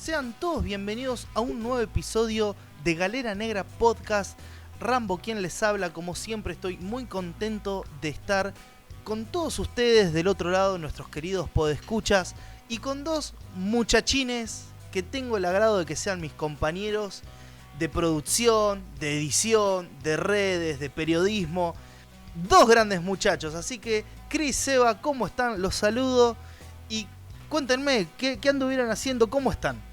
Sean todos bienvenidos a un nuevo episodio de Galera Negra Podcast. Rambo quien les habla, como siempre estoy muy contento de estar con todos ustedes del otro lado, nuestros queridos podescuchas, y con dos muchachines que tengo el agrado de que sean mis compañeros de producción, de edición, de redes, de periodismo. Dos grandes muchachos, así que Cris, Seba, ¿cómo están? Los saludo y cuéntenme, ¿qué anduvieron haciendo? ¿Cómo están?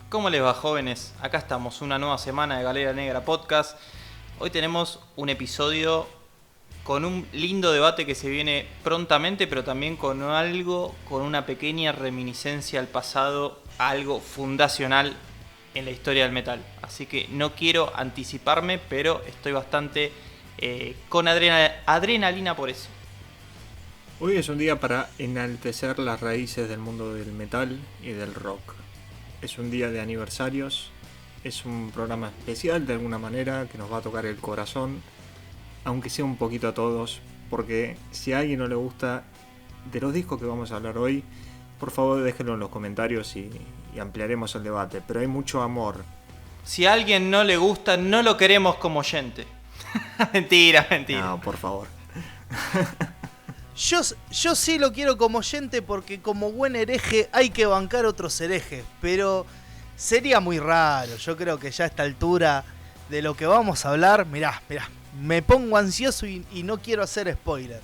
¿Cómo les va, jóvenes? Acá estamos, una nueva semana de Galera Negra Podcast. Hoy tenemos un episodio con un lindo debate que se viene prontamente, pero también con una pequeña reminiscencia al pasado, a algo fundacional en la historia del metal. Así que no quiero anticiparme, pero estoy bastante con adrenalina por eso. Hoy es un día para enaltecer las raíces del mundo del metal y del rock. Es un día de aniversarios, es un programa especial de alguna manera que nos va a tocar el corazón, aunque sea un poquito a todos, porque si a alguien no le gusta de los discos que vamos a hablar hoy, por favor déjenlo en los comentarios y ampliaremos el debate, pero hay mucho amor. Si a alguien no le gusta, no lo queremos como oyente. Mentira. No, por favor. Yo sí lo quiero como oyente porque como buen hereje hay que bancar otros herejes, pero sería muy raro. Yo creo que ya a esta altura de lo que vamos a hablar, mirá, me pongo ansioso y no quiero hacer spoiler.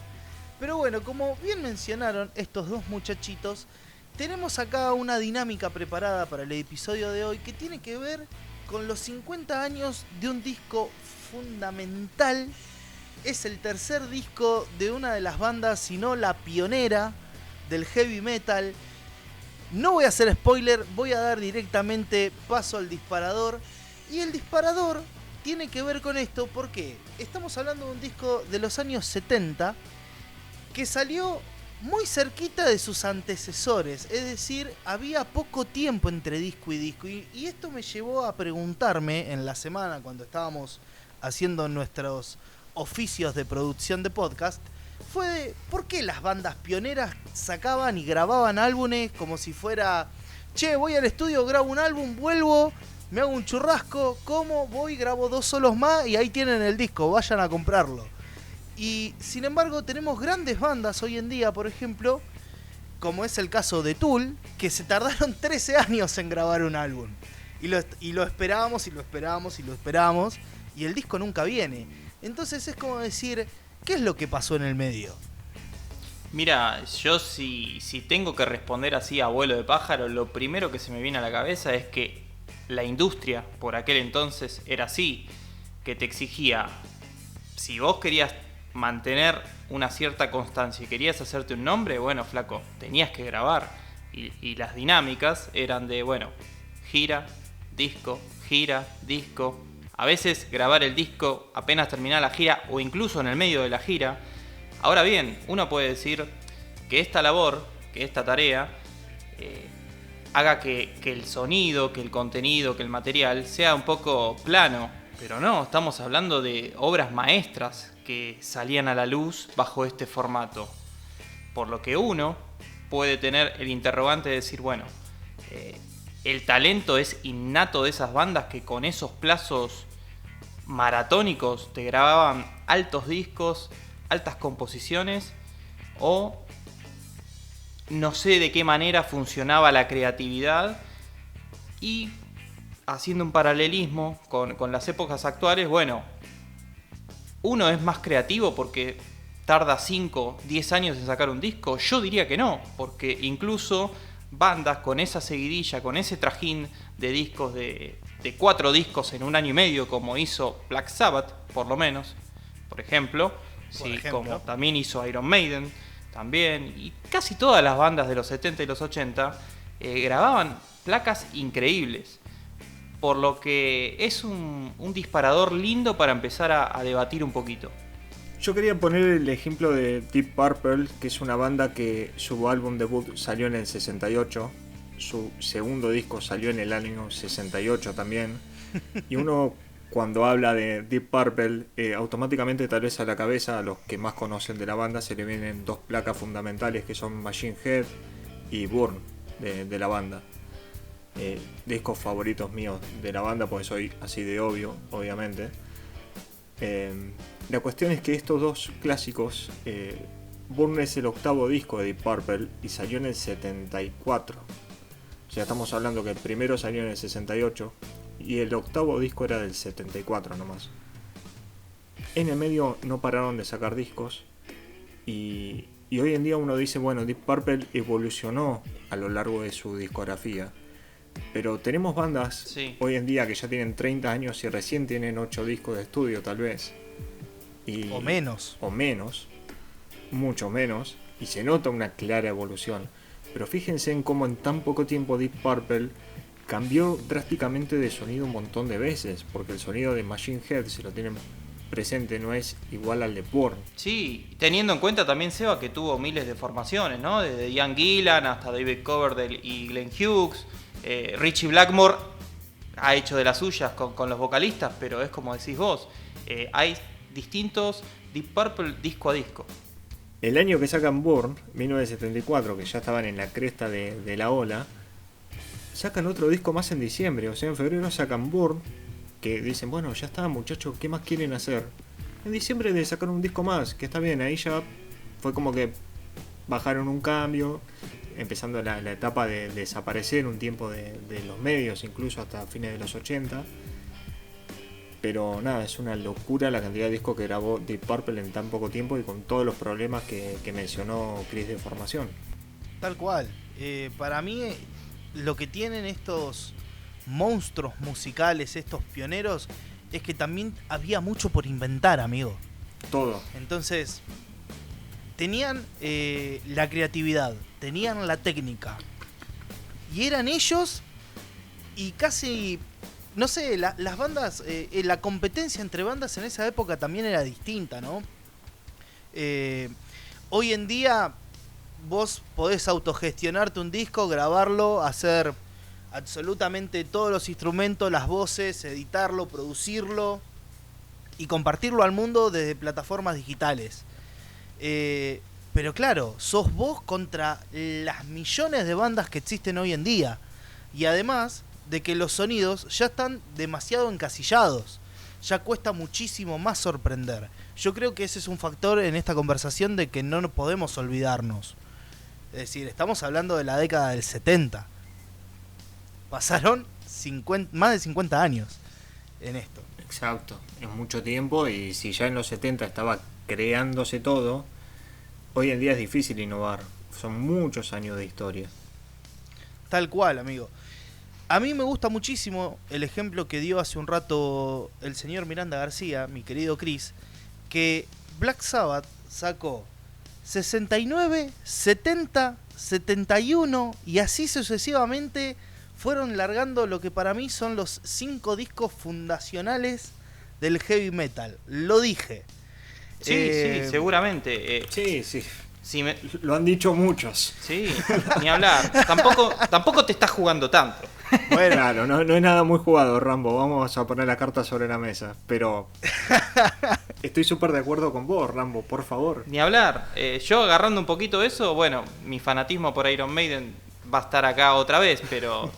Pero bueno, como bien mencionaron estos dos muchachitos, tenemos acá una dinámica preparada para el episodio de hoy que tiene que ver con los 50 años de un disco fundamental. Es el tercer disco de una de las bandas, si no la pionera del heavy metal. No voy a hacer spoiler, voy a dar directamente paso al disparador. Y el disparador tiene que ver con esto porque estamos hablando de un disco de los años 70 que salió muy cerquita de sus antecesores. Es decir, había poco tiempo entre disco y disco. Y esto me llevó a preguntarme en la semana cuando estábamos haciendo nuestros oficios de producción de podcast, fue de por qué las bandas pioneras sacaban y grababan álbumes como si fuera, che, voy al estudio, grabo un álbum, vuelvo, me hago un churrasco, como, voy, grabo 2 solos más y ahí tienen el disco, vayan a comprarlo. Y sin embargo tenemos grandes bandas hoy en día, por ejemplo, como es el caso de Tool, que se tardaron 13 años en grabar un álbum. Y lo esperábamos y el disco nunca viene. Entonces es como decir, ¿qué es lo que pasó en el medio? Mira, yo si tengo que responder así a vuelo de pájaro, lo primero que se me viene a la cabeza es que la industria por aquel entonces era así, que te exigía, si vos querías mantener una cierta constancia y querías hacerte un nombre, bueno, flaco, tenías que grabar. Y las dinámicas eran de, bueno, gira, disco. A veces grabar el disco apenas terminar la gira o incluso en el medio de la gira. Ahora bien, uno puede decir que esta labor, que esta tarea, haga que el sonido, que el contenido, que el material sea un poco plano. Pero no, estamos hablando de obras maestras que salían a la luz bajo este formato. Por lo que uno puede tener el interrogante de decir, bueno, el talento es innato de esas bandas que con esos plazos maratónicos te grababan altos discos, altas composiciones, o no sé de qué manera funcionaba la creatividad. Y haciendo un paralelismo con las épocas actuales, bueno, uno es más creativo porque tarda 5, 10 años en sacar un disco. Yo diría que no, porque incluso bandas con esa seguidilla, con ese trajín de discos, de 4 discos en un año y medio, como hizo Black Sabbath, por lo menos, por ejemplo, como también hizo Iron Maiden, también, y casi todas las bandas de los 70 y los 80 grababan placas increíbles. Por lo que es un disparador lindo para empezar a debatir un poquito. Yo quería poner el ejemplo de Deep Purple, que es una banda que su álbum debut salió en el 68, su segundo disco salió en el año 68 también, y uno cuando habla de Deep Purple, automáticamente tal vez a la cabeza, a los que más conocen de la banda, se le vienen dos placas fundamentales que son Machine Head y Burn de la banda. discos favoritos míos de la banda, porque soy así de obvio, obviamente. La cuestión es que estos dos clásicos, Burn es el octavo disco de Deep Purple y salió en el 74. O sea, estamos hablando que el primero salió en el 68 y el octavo disco era del 74 nomás. En el medio no pararon de sacar discos y hoy en día uno dice, bueno, Deep Purple evolucionó a lo largo de su discografía. Pero tenemos bandas hoy en día que ya tienen 30 años y recién tienen 8 discos de estudio tal vez. O menos. O menos. Mucho menos. Y se nota una clara evolución. Pero fíjense en cómo en tan poco tiempo Deep Purple cambió drásticamente de sonido un montón de veces. Porque el sonido de Machine Head, si lo tienen presente, no es igual al de Burn. Sí, teniendo en cuenta también, Seba, que tuvo miles de formaciones, ¿no? Desde Ian Gillan hasta David Coverdale y Glenn Hughes. Richie Blackmore ha hecho de las suyas con los vocalistas, pero es como decís vos, hay distintos Deep Purple disco a disco. El año que sacan Burn, 1974, que ya estaban en la cresta de la ola, sacan otro disco más en diciembre. O sea, en febrero sacan Burn, que dicen, bueno, ya está, muchachos, ¿qué más quieren hacer? En diciembre de sacar un disco más, que está bien, ahí ya fue como que bajaron un cambio, empezando la etapa de desaparecer un tiempo de los medios, incluso hasta fines de los 80. Pero nada, es una locura la cantidad de discos que grabó Deep Purple en tan poco tiempo y con todos los problemas que mencionó Chris de formación. Tal cual. Para mí, lo que tienen estos monstruos musicales, estos pioneros, es que también había mucho por inventar, amigo. Todo. Entonces, tenían la creatividad, tenían la técnica. Y eran ellos y casi, no sé, las bandas, la competencia entre bandas en esa época también era distinta, ¿no? Hoy en día vos podés autogestionarte un disco, grabarlo, hacer absolutamente todos los instrumentos, las voces, editarlo, producirlo y compartirlo al mundo desde plataformas digitales. Pero claro, sos vos contra las millones de bandas que existen hoy en día. Y además de que los sonidos ya están demasiado encasillados. Ya cuesta muchísimo más sorprender. Yo creo que ese es un factor en esta conversación de que no nos podemos olvidarnos. Es decir, estamos hablando de la década del 70. Pasaron más de 50 años en esto. Exacto, es mucho tiempo y si ya en los 70 estaba creándose todo, hoy en día es difícil innovar. Son muchos años de historia. Tal cual, amigo. A mí me gusta muchísimo el ejemplo que dio hace un rato el señor Miranda García, mi querido Chris, que Black Sabbath sacó 69, 70, 71 y así sucesivamente fueron largando lo que para mí son los 5 discos fundacionales del heavy metal. Lo dije. Sí, seguramente. Sí. Lo han dicho muchos. Sí, ni hablar. Tampoco te estás jugando tanto. Bueno, claro, no es nada muy jugado, Rambo. Vamos a poner la carta sobre la mesa. Pero estoy súper de acuerdo con vos, Rambo, por favor. Ni hablar. Yo agarrando un poquito eso, bueno, mi fanatismo por Iron Maiden va a estar acá otra vez, pero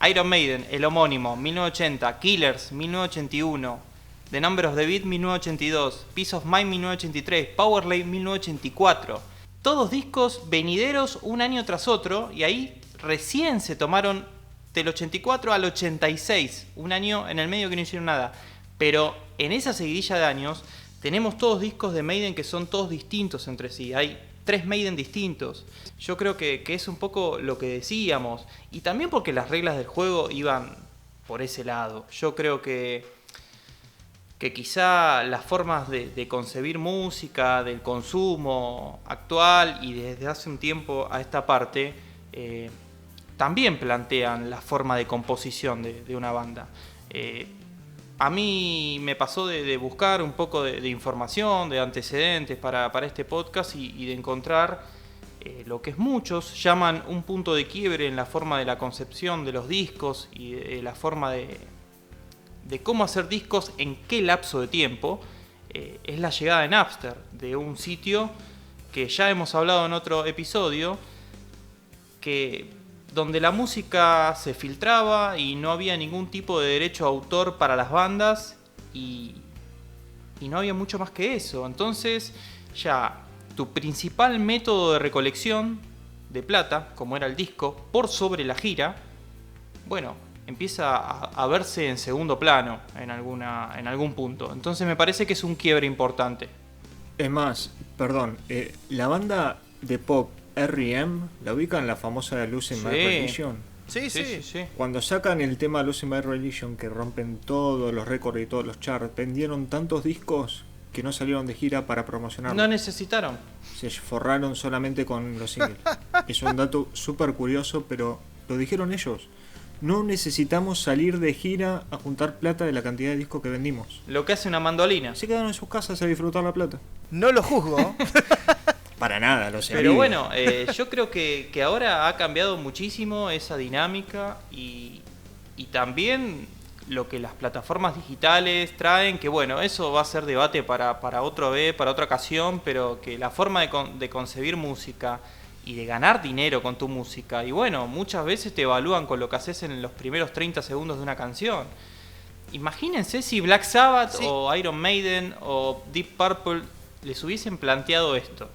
Iron Maiden, el homónimo, 1980, Killers, 1981, The Number of the Beat, 1982, Peace of Mind, 1983, Powerslave, 1984. Todos discos venideros un año tras otro, y ahí recién se tomaron del 84 al 86, un año en el medio que no hicieron nada. Pero en esa seguidilla de años tenemos todos discos de Maiden que son todos distintos entre sí. Hay 3 Maiden distintos. Yo creo que es un poco lo que decíamos. Y también porque las reglas del juego iban por ese lado. Yo creo que quizá las formas de concebir música, del consumo actual y desde hace un tiempo a esta parte, también plantean la forma de composición de una banda. A mí me pasó de buscar un poco de información, de antecedentes para este podcast y de encontrar lo que muchos llaman un punto de quiebre en la forma de la concepción de los discos y de la forma de cómo hacer discos en qué lapso de tiempo. Es la llegada de Napster, de un sitio que ya hemos hablado en otro episodio, que donde la música se filtraba y no había ningún tipo de derecho a autor para las bandas y no había mucho más que eso. Entonces ya tu principal método de recolección de plata, como era el disco, por sobre la gira, bueno, empieza a verse en segundo plano en algún punto. Entonces me parece que es un quiebre importante. Es más, perdón, la banda de pop R.E.M. la ubican, la famosa Losing My Religion. Sí. Cuando sacan el tema Losing My Religion, que rompen todos los récords y todos los charts, vendieron tantos discos que no salieron de gira para promocionarlo. No necesitaron. Se forraron solamente con los singles. Es un dato súper curioso, pero lo dijeron ellos. No necesitamos salir de gira a juntar plata de la cantidad de discos que vendimos. Lo que hace una mandolina. Se quedaron en sus casas a disfrutar la plata. No lo juzgo. Para nada, lo sé. Pero bueno, yo creo que ahora ha cambiado muchísimo esa dinámica y también lo que las plataformas digitales traen, que bueno, eso va a ser debate para otra vez, para otra ocasión, pero que la forma de concebir música y de ganar dinero con tu música, y bueno, muchas veces te evalúan con lo que haces en los primeros 30 segundos de una canción. Imagínense si Black Sabbath o Iron Maiden o Deep Purple les hubiesen planteado esto.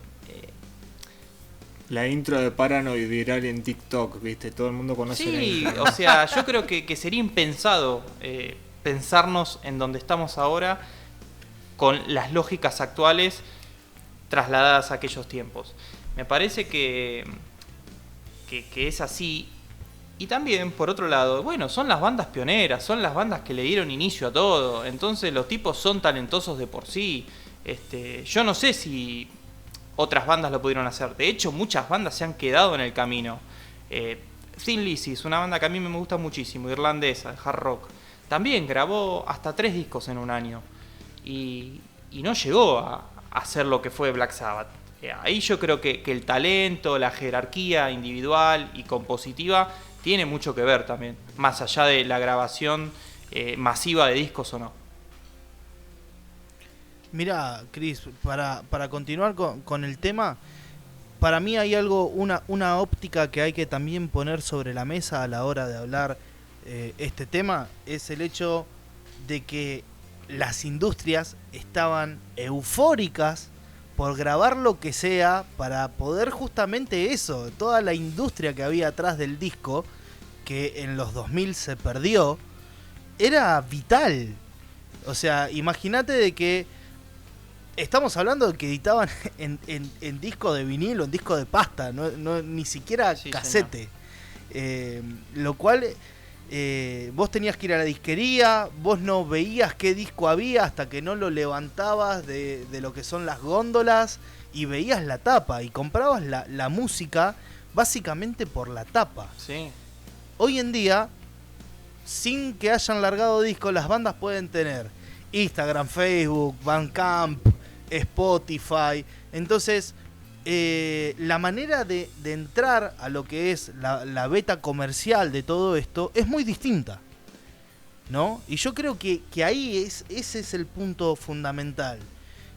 La intro de Paranoid viral en TikTok, ¿viste? Todo el mundo conoce la intro. O sea, yo creo que sería impensado pensarnos en donde estamos ahora con las lógicas actuales trasladadas a aquellos tiempos. Me parece que es así. Y también, por otro lado, bueno, son las bandas pioneras, son las bandas que le dieron inicio a todo. Entonces los tipos son talentosos de por sí. Yo no sé si otras bandas lo pudieron hacer. De hecho, muchas bandas se han quedado en el camino. Thin Lizzy es una banda que a mí me gusta muchísimo, irlandesa, de hard rock. También grabó hasta 3 discos en un año. Y no llegó a hacer lo que fue Black Sabbath. Ahí yo creo que el talento, la jerarquía individual y compositiva tiene mucho que ver también, más allá de la grabación masiva de discos o no. Mirá, Chris, para continuar con el tema, para mí hay algo, una óptica que hay que también poner sobre la mesa a la hora de hablar este tema, es el hecho de que las industrias estaban eufóricas por grabar lo que sea para poder justamente eso, toda la industria que había atrás del disco, que en los 2000 se perdió, era vital. O sea, imagínate de que estamos hablando de que editaban en disco de vinilo, en disco de pasta, no ni siquiera casete. Lo cual vos tenías que ir a la disquería, vos no veías qué disco había hasta que no lo levantabas de lo que son las góndolas y veías la tapa y comprabas la música básicamente por la tapa. Sí. Hoy en día, sin que hayan largado discos, las bandas pueden tener Instagram, Facebook, Bandcamp, Spotify. Entonces, la manera de entrar a lo que es la beta comercial de todo esto es muy distinta, ¿no? Y yo creo que ahí ese es el punto fundamental.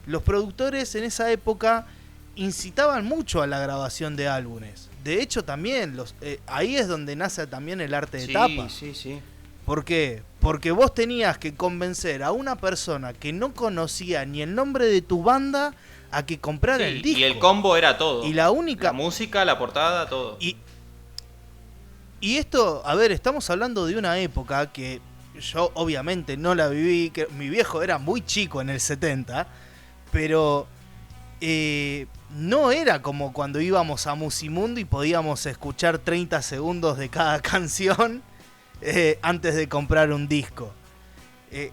Los productores en esa época incitaban mucho a la grabación de álbumes. De hecho, también ahí es donde nace también el arte de tapa. Sí. ¿Por qué? Porque vos tenías que convencer a una persona que no conocía ni el nombre de tu banda a que comprara el disco. Y el combo era todo. Y la única... La música, la portada, todo. Y esto, a ver, estamos hablando de una época que yo obviamente no la viví, que mi viejo era muy chico en el 70, pero no era como cuando íbamos a Musimundo y podíamos escuchar 30 segundos de cada canción antes de comprar un disco.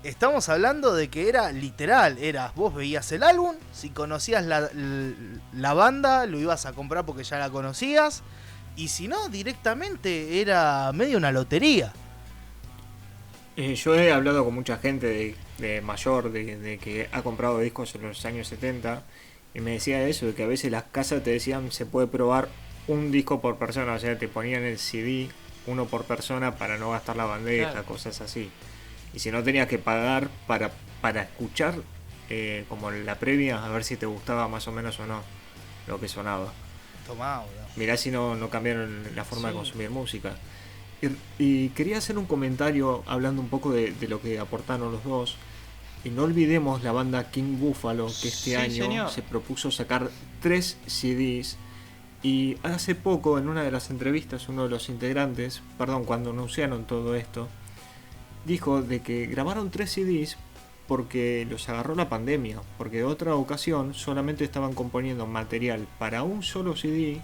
Estamos hablando de que era literal, vos veías el álbum, si conocías la banda, lo ibas a comprar porque ya la conocías, y si no, directamente era medio una lotería. Yo he hablado con mucha gente de mayor, de que ha comprado discos en los años 70, y me decía eso, de que a veces las casas te decían se puede probar un disco por persona, o sea, te ponían el CD uno por persona para no gastar la bandeja, claro. Cosas así. Y si no, tenías que pagar para escuchar como la previa, a ver si te gustaba más o menos o no lo que sonaba. Tomá, boludo. Mirá si no cambiaron la forma de Sí. consumir música. Y quería hacer un comentario hablando un poco de lo que aportaron los dos. Y no olvidemos la banda King Buffalo, que este Sí, año señor. se propuso sacar 3 CDs. Y hace poco, en una de las entrevistas, uno de los integrantes, cuando anunciaron todo esto, dijo de que grabaron 3 CDs porque los agarró la pandemia. Porque de otra ocasión solamente estaban componiendo material para un solo CD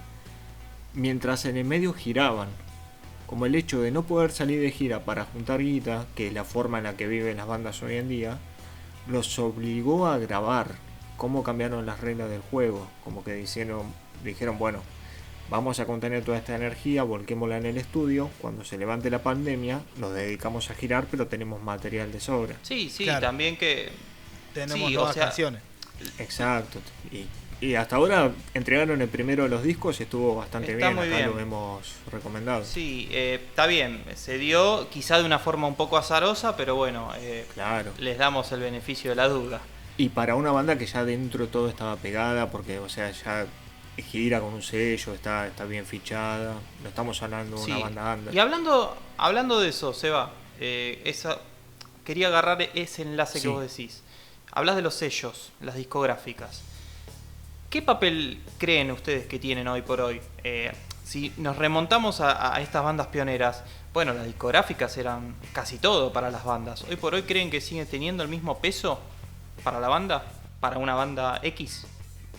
mientras en el medio giraban. Como el hecho de no poder salir de gira para juntar guita, que es la forma en la que viven las bandas hoy en día, los obligó a grabar. Cómo cambiaron las reglas del juego. Como que dijeron, bueno, vamos a contener toda esta energía, volquémosla en el estudio. Cuando se levante la pandemia, nos dedicamos a girar, pero tenemos material de sobra. Sí, Claro. También que... Tenemos Sí, nuevas o sea, canciones. Exacto. Y hasta ahora entregaron el primero de los discos y estuvo bastante Está bien. muy Acá bien. lo hemos recomendado. Sí, está bien, se dio quizá de una forma un poco azarosa, pero bueno, Claro. les damos el beneficio de la duda. Y para una banda que ya dentro todo estaba pegada, porque, o sea, ya gira con un sello, está bien fichada. No estamos hablando de una Sí. banda under. Y hablando de eso, Seba, quería agarrar ese enlace Sí. que vos decís. Hablas de los sellos, las discográficas. ¿Qué papel creen ustedes que tienen hoy por hoy? Si nos remontamos a estas bandas pioneras, bueno, las discográficas eran casi todo para las bandas. ¿Hoy por hoy creen que siguen teniendo el mismo peso para la banda? ¿Para una banda X?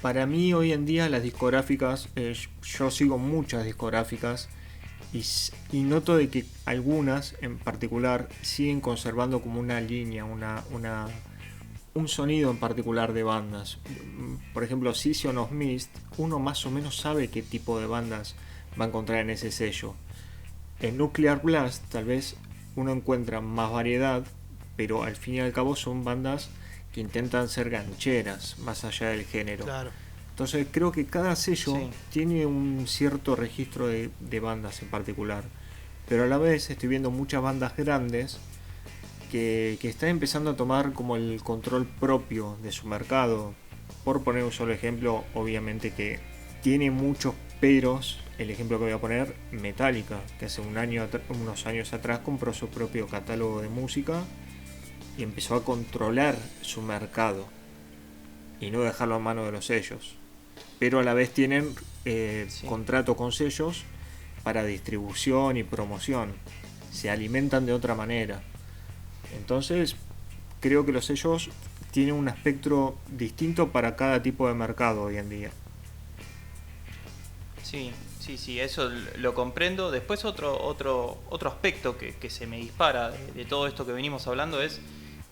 Para mí hoy en día las discográficas, yo sigo muchas discográficas y noto de que algunas en particular siguen conservando como una línea, un sonido en particular de bandas. Por ejemplo, Season of Mist, uno más o menos sabe qué tipo de bandas va a encontrar en ese sello. En Nuclear Blast tal vez uno encuentra más variedad, pero al fin y al cabo son bandas que intentan ser gancheras más allá del género. Claro. Entonces creo que cada sello Sí. tiene un cierto registro de bandas en particular, pero a la vez estoy viendo muchas bandas grandes que están empezando a tomar como el control propio de su mercado. Por poner un solo ejemplo, obviamente que tiene muchos peros. El ejemplo que voy a poner, Metallica, que hace unos años atrás compró su propio catálogo de música y empezó a controlar su mercado y no dejarlo a mano de los sellos, pero a la vez tienen Sí. contrato con sellos para distribución y promoción, se alimentan de otra manera. Entonces creo que los sellos tienen un espectro distinto para cada tipo de mercado hoy en día. Sí, eso lo comprendo. Después otro aspecto que se me dispara de todo esto que venimos hablando es,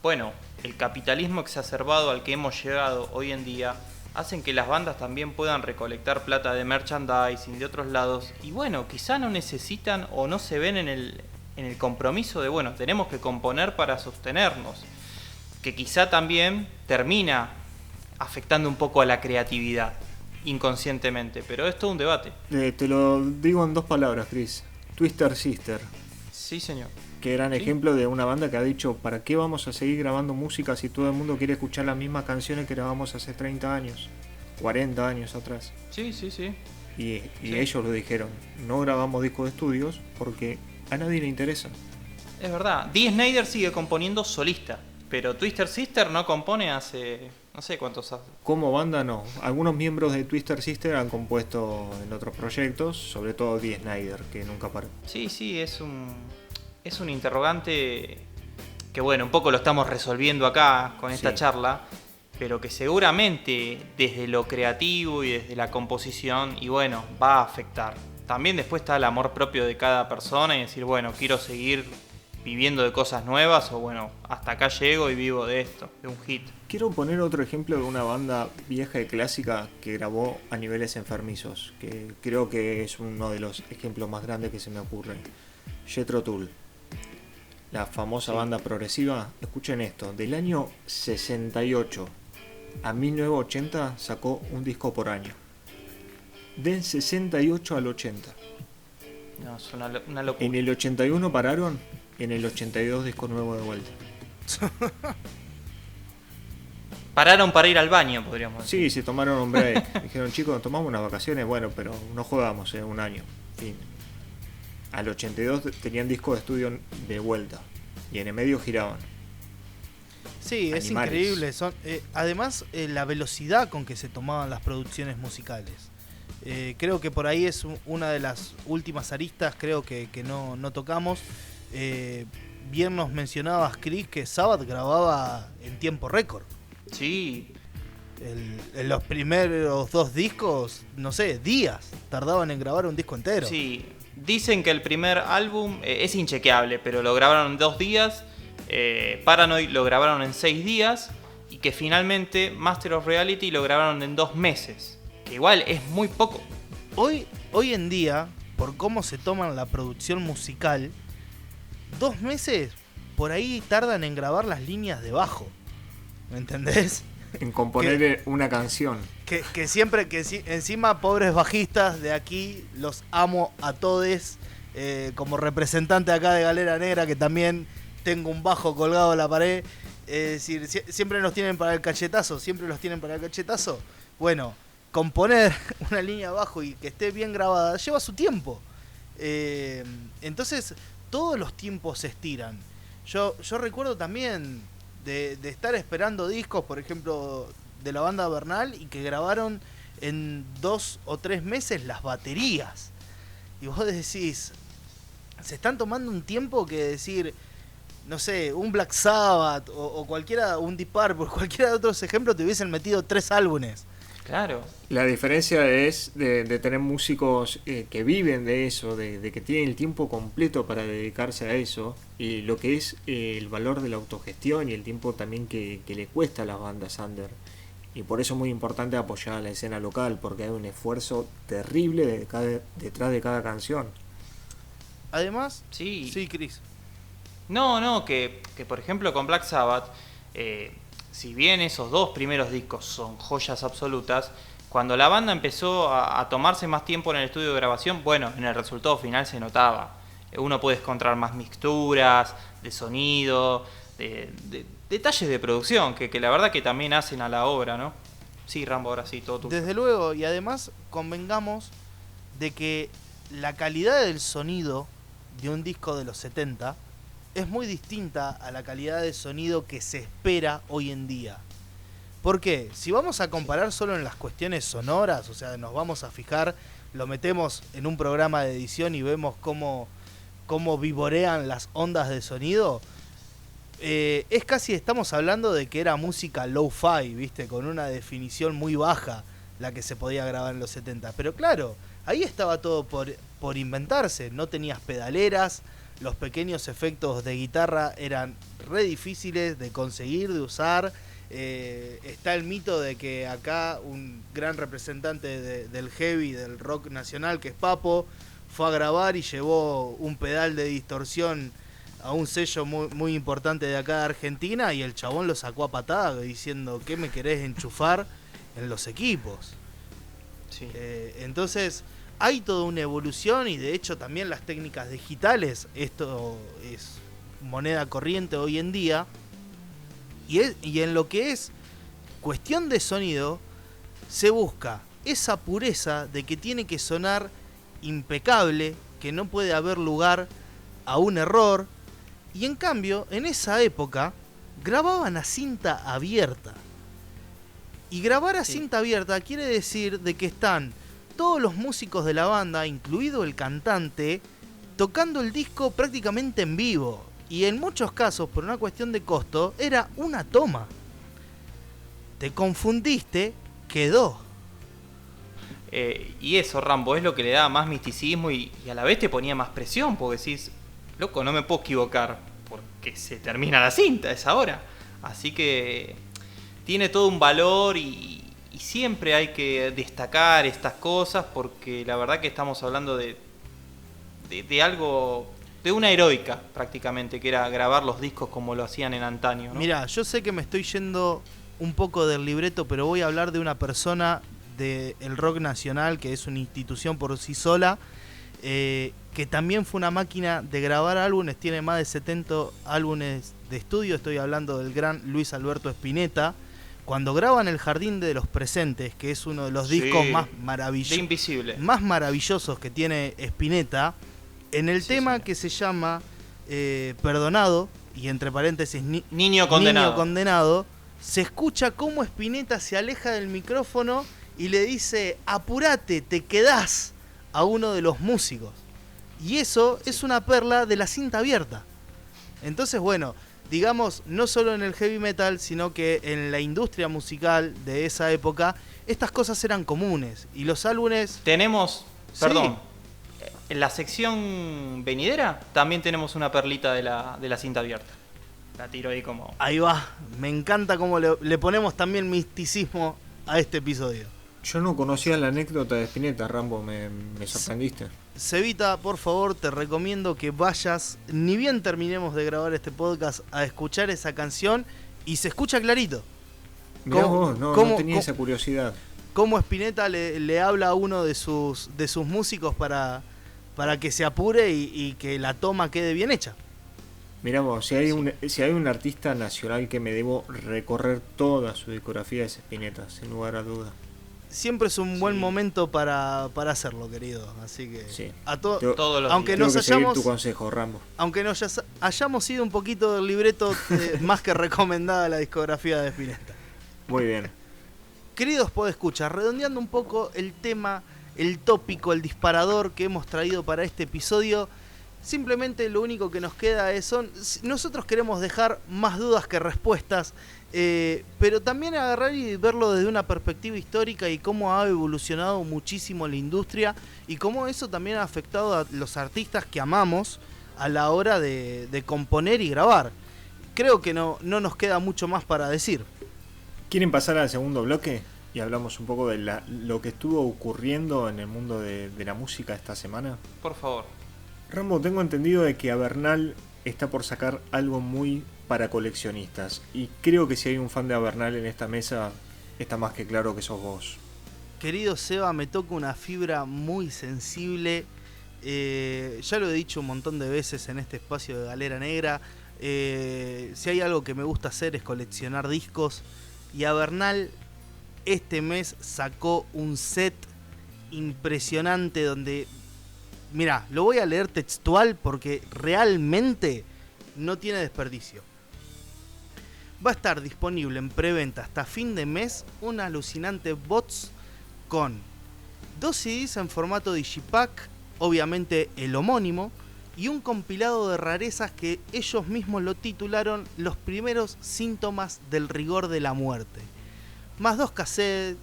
bueno, el capitalismo exacerbado al que hemos llegado hoy en día hacen que las bandas también puedan recolectar plata de merchandising de otros lados y bueno, quizá no necesitan o no se ven en el compromiso de, bueno, tenemos que componer para sostenernos, que quizá también termina afectando un poco a la creatividad inconscientemente, pero es todo un debate. Te lo digo en 2 palabras, Chris. Twisted Sister. Sí, señor. Qué gran Sí. ejemplo de una banda que ha dicho, ¿para qué vamos a seguir grabando música si todo el mundo quiere escuchar las mismas canciones que grabamos hace 30 años, 40 años atrás? Sí. Y Sí. ellos lo dijeron, no grabamos discos de estudios porque a nadie le interesa. Es verdad. Dee Snider sigue componiendo solista, pero Twisted Sister no compone hace no sé cuántos años. Como banda no, algunos miembros de Twisted Sister han compuesto en otros proyectos, sobre todo Dee Snider, que nunca paró. Sí, es un interrogante que bueno, un poco lo estamos resolviendo acá con esta Sí. charla, pero que seguramente desde lo creativo y desde la composición, y bueno, va a afectar. También después está el amor propio de cada persona y decir, bueno, quiero seguir viviendo de cosas nuevas o bueno, hasta acá llego y vivo de esto, de un hit. Quiero poner otro ejemplo de una banda vieja y clásica que grabó a niveles enfermizos, que creo que es uno de los ejemplos más grandes que se me ocurren. Jethro Tull, la famosa Sí. banda progresiva. Escuchen esto, del año 68 a 1980 sacó un disco por año. Del 68 al 80. No, es una locura. En el 81 pararon, en el 82 disco nuevo de vuelta. Pararon para ir al baño, podríamos decir. Sí, se tomaron un break. Dijeron, chicos, tomamos unas vacaciones, bueno, pero no jugamos un año. Fin. Al 82 tenían disco de estudio de vuelta. Y en el medio giraban. Sí, es Animales. increíble. Además, la velocidad con que se tomaban las producciones musicales. Creo que por ahí es una de las últimas aristas, creo que no tocamos. Bien nos mencionabas, Chris, que Sabbath grababa en tiempo récord. Sí. En los primeros 2 discos, no sé, días tardaban en grabar un disco entero. Sí. Dicen que el primer álbum es inchequeable, pero lo grabaron en 2 días. Paranoid lo grabaron en 6 días. Y que finalmente Master of Reality lo grabaron en 2 meses. Que igual es muy poco. Hoy en día, por cómo se toman la producción musical, 2 meses por ahí tardan en grabar las líneas de bajo. ¿Me entendés? En componer una canción. Que siempre, encima pobres bajistas de aquí, los amo a todes, como representante acá de Galera Negra, que también tengo un bajo colgado en la pared, es decir, siempre nos tienen para el cachetazo, Bueno, componer una línea de bajo y que esté bien grabada lleva su tiempo. Entonces, todos los tiempos se estiran. Yo recuerdo también de estar esperando discos, por ejemplo, de la banda Bernal, y que grabaron en 2 o 3 meses las baterías. Y vos decís, se están tomando un tiempo que decir, no sé, un Black Sabbath o cualquiera, un Deep Purple, cualquiera de otros ejemplos, te hubiesen metido 3 álbumes. Claro. La diferencia es de tener músicos que viven de eso, de que tienen el tiempo completo para dedicarse a eso, y lo que es el valor de la autogestión y el tiempo también que le cuesta a las bandas under. Y por eso es muy importante apoyar a la escena local, porque hay un esfuerzo terrible detrás de cada canción. Además, Sí, Chris. No, que por ejemplo con Black Sabbath, si bien esos 2 primeros discos son joyas absolutas, cuando la banda empezó a tomarse más tiempo en el estudio de grabación, bueno, en el resultado final se notaba. Uno puede encontrar más mixturas, de sonido, de detalles de producción, que la verdad que también hacen a la obra, ¿no? Sí, Rambo, ahora sí, todo tuyo. Desde luego, y además convengamos de que la calidad del sonido de un disco de los 70 es muy distinta a la calidad de sonido que se espera hoy en día. ¿Por qué? Si vamos a comparar solo en las cuestiones sonoras, o sea, nos vamos a fijar, lo metemos en un programa de edición y vemos cómo vivorean las ondas de sonido, es casi, estamos hablando de que era música low-fi, ¿viste? Con una definición muy baja la que se podía grabar en los 70. Pero claro, ahí estaba todo por inventarse, no tenías pedaleras, los pequeños efectos de guitarra eran re difíciles de conseguir, de usar. Está el mito de que acá un gran representante del heavy, del rock nacional, que es Papo, fue a grabar y llevó un pedal de distorsión a un sello muy importante de acá de Argentina, y el chabón lo sacó a patada diciendo, ¿qué me querés enchufar en los equipos? Sí. Entonces hay toda una evolución, y de hecho también las técnicas digitales, esto es moneda corriente hoy en día, y en lo que es cuestión de sonido se busca esa pureza de que tiene que sonar impecable, que no puede haber lugar a un error, y en cambio en esa época grababan a cinta abierta, y grabar a cinta abierta quiere decir de que están todos los músicos de la banda, incluido el cantante, tocando el disco prácticamente en vivo. Y en muchos casos, por una cuestión de costo, era una toma. Te confundiste, quedó. Y eso, Rambo, es lo que le daba más misticismo y a la vez te ponía más presión, porque decís, loco, no me puedo equivocar, porque se termina la cinta, es ahora. Así que tiene todo un valor y siempre hay que destacar estas cosas, porque la verdad que estamos hablando de algo, de una heroica prácticamente, que era grabar los discos como lo hacían en antaño, ¿no? Mirá, yo sé que me estoy yendo un poco del libreto, pero voy a hablar de una persona del rock nacional, que es una institución por sí sola, que también fue una máquina de grabar álbumes, tiene más de 70 álbumes de estudio. Estoy hablando del gran Luis Alberto Spinetta, cuando graban El Jardín de los Presentes, que es uno de los discos de Invisible, más maravillosos que tiene Spinetta, en el tema que se llama Perdonado, y entre paréntesis Niño Condenado, se escucha cómo Spinetta se aleja del micrófono y le dice: apurate, te quedás, a uno de los músicos. Y eso es una perla de la cinta abierta. Entonces, bueno, digamos, no solo en el heavy metal, sino que en la industria musical de esa época, estas cosas eran comunes. Y los álbumes... en la sección venidera también tenemos una perlita de la cinta abierta. La tiro ahí como... Ahí va, me encanta cómo le ponemos también misticismo a este episodio. Yo no conocía la anécdota de Spinetta, Rambo, me sorprendiste. Cevita, por favor, te recomiendo que vayas, ni bien terminemos de grabar este podcast, a escuchar esa canción, y se escucha clarito. Mirá vos, no tenía esa curiosidad. Cómo Spinetta le habla a uno de sus músicos para que se apure y que la toma quede bien hecha. Mirá vos, si hay un artista nacional que me debo recorrer toda su discografía es Spinetta, sin lugar a duda. Siempre es un buen momento para hacerlo, querido. Así que sí. Todos los aunque días. nos Tengo que hayamos seguir tu consejo, Rambo. Aunque nos hayamos ido un poquito del libreto, más que recomendada la discografía de Spinetta. Muy bien. Queridos podescuchas, redondeando un poco el tema, el tópico, el disparador que hemos traído para este episodio, simplemente lo único que nos queda nosotros queremos dejar más dudas que respuestas, pero también agarrar y verlo desde una perspectiva histórica y cómo ha evolucionado muchísimo la industria y cómo eso también ha afectado a los artistas que amamos a la hora de componer y grabar. Creo que no nos queda mucho más para decir. ¿Quieren pasar al segundo bloque? Y hablamos un poco de lo que estuvo ocurriendo en el mundo de la música esta semana. Por favor. Rambo, tengo entendido de que Avernal está por sacar algo muy para coleccionistas. Y creo que si hay un fan de Avernal en esta mesa, está más que claro que sos vos. Querido Seba, me toca una fibra muy sensible. Ya lo he dicho un montón de veces en este espacio de Galera Negra. Si hay algo que me gusta hacer es coleccionar discos. Y Avernal este mes sacó un set impresionante donde... Mirá, lo voy a leer textual porque realmente no tiene desperdicio. Va a estar disponible en preventa hasta fin de mes un alucinante box con 2 CDs en formato digipack, obviamente el homónimo, y un compilado de rarezas que ellos mismos lo titularon Los primeros síntomas del rigor de la muerte. Más 2 cassettes,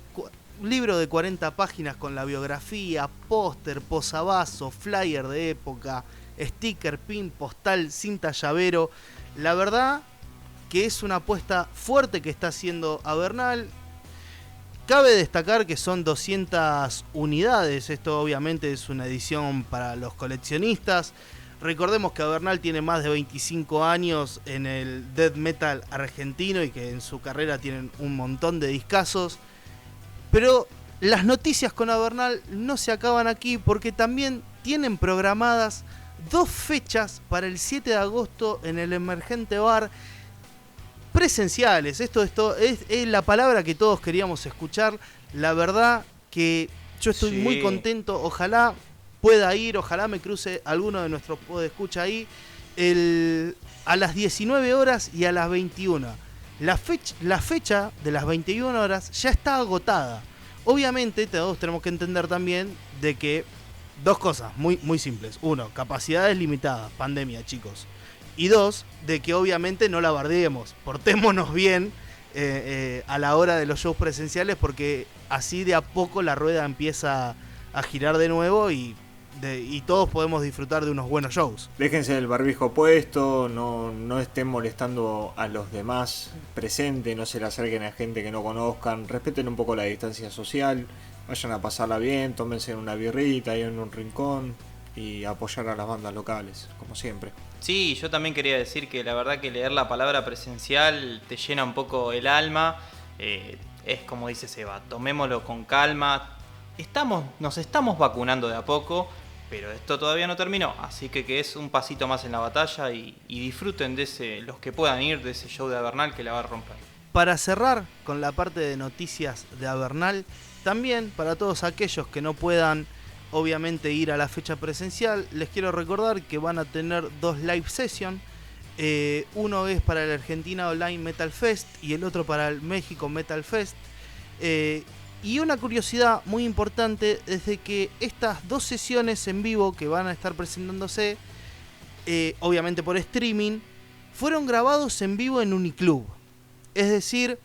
libro de 40 páginas con la biografía, póster, posavasos, flyer de época, sticker, pin, postal, cinta llavero. La verdad que es una apuesta fuerte que está haciendo Avernal. Cabe destacar que son 200 unidades. Esto obviamente es una edición para los coleccionistas. Recordemos que Avernal tiene más de 25 años en el death metal argentino y que en su carrera tienen un montón de discazos. Pero las noticias con Avernal no se acaban aquí porque también tienen programadas 2 fechas para el 7 de agosto en el Emergente Bar presenciales. Esto es la palabra que todos queríamos escuchar. La verdad que yo estoy muy contento. Ojalá pueda ir, ojalá me cruce alguno de nuestros podescucha ahí a las 19 horas y a las 21. La fecha de las 21 horas ya está agotada. Obviamente todos tenemos que entender también de que 2 cosas muy, muy simples. 1, capacidades limitadas, pandemia, chicos. Y 2, de que obviamente no la bardeemos. Portémonos bien a la hora de los shows presenciales porque así de a poco la rueda empieza a girar de nuevo y todos podemos disfrutar de unos buenos shows. Déjense el barbijo puesto, no estén molestando a los demás presentes, no se le acerquen a gente que no conozcan, respeten un poco la distancia social, vayan a pasarla bien, tómense una birrita ahí en un rincón y apoyar a las bandas locales, como siempre. Sí, yo también quería decir que la verdad que leer la palabra presencial te llena un poco el alma. Es como dice Seba, tomémoslo con calma. Nos estamos vacunando de a poco, pero esto todavía no terminó, así que es un pasito más en la batalla y disfruten los que puedan ir de ese show de Avernal que la va a romper. para cerrar con la parte de noticias de Avernal, también para todos aquellos que no puedan obviamente ir a la fecha presencial, les quiero recordar que van a tener 2 live sessions. Uno es para el Argentina Online Metal Fest y el otro para el México Metal Fest. Y una curiosidad muy importante es de que estas 2 sesiones en vivo que van a estar presentándose, obviamente por streaming, fueron grabados en vivo en Uniclub. Es decir,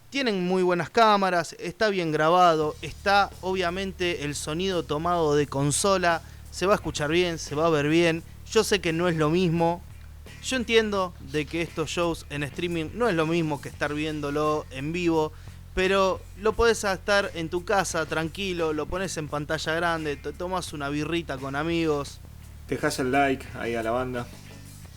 tienen muy buenas cámaras, está bien grabado, está obviamente el sonido tomado de consola, se va a escuchar bien, se va a ver bien. Yo sé que no es lo mismo. Yo entiendo de que estos shows en streaming no es lo mismo que estar viéndolo en vivo, pero lo podés estar en tu casa tranquilo, lo pones en pantalla grande, te tomas una birrita con amigos. Dejás el like ahí a la banda.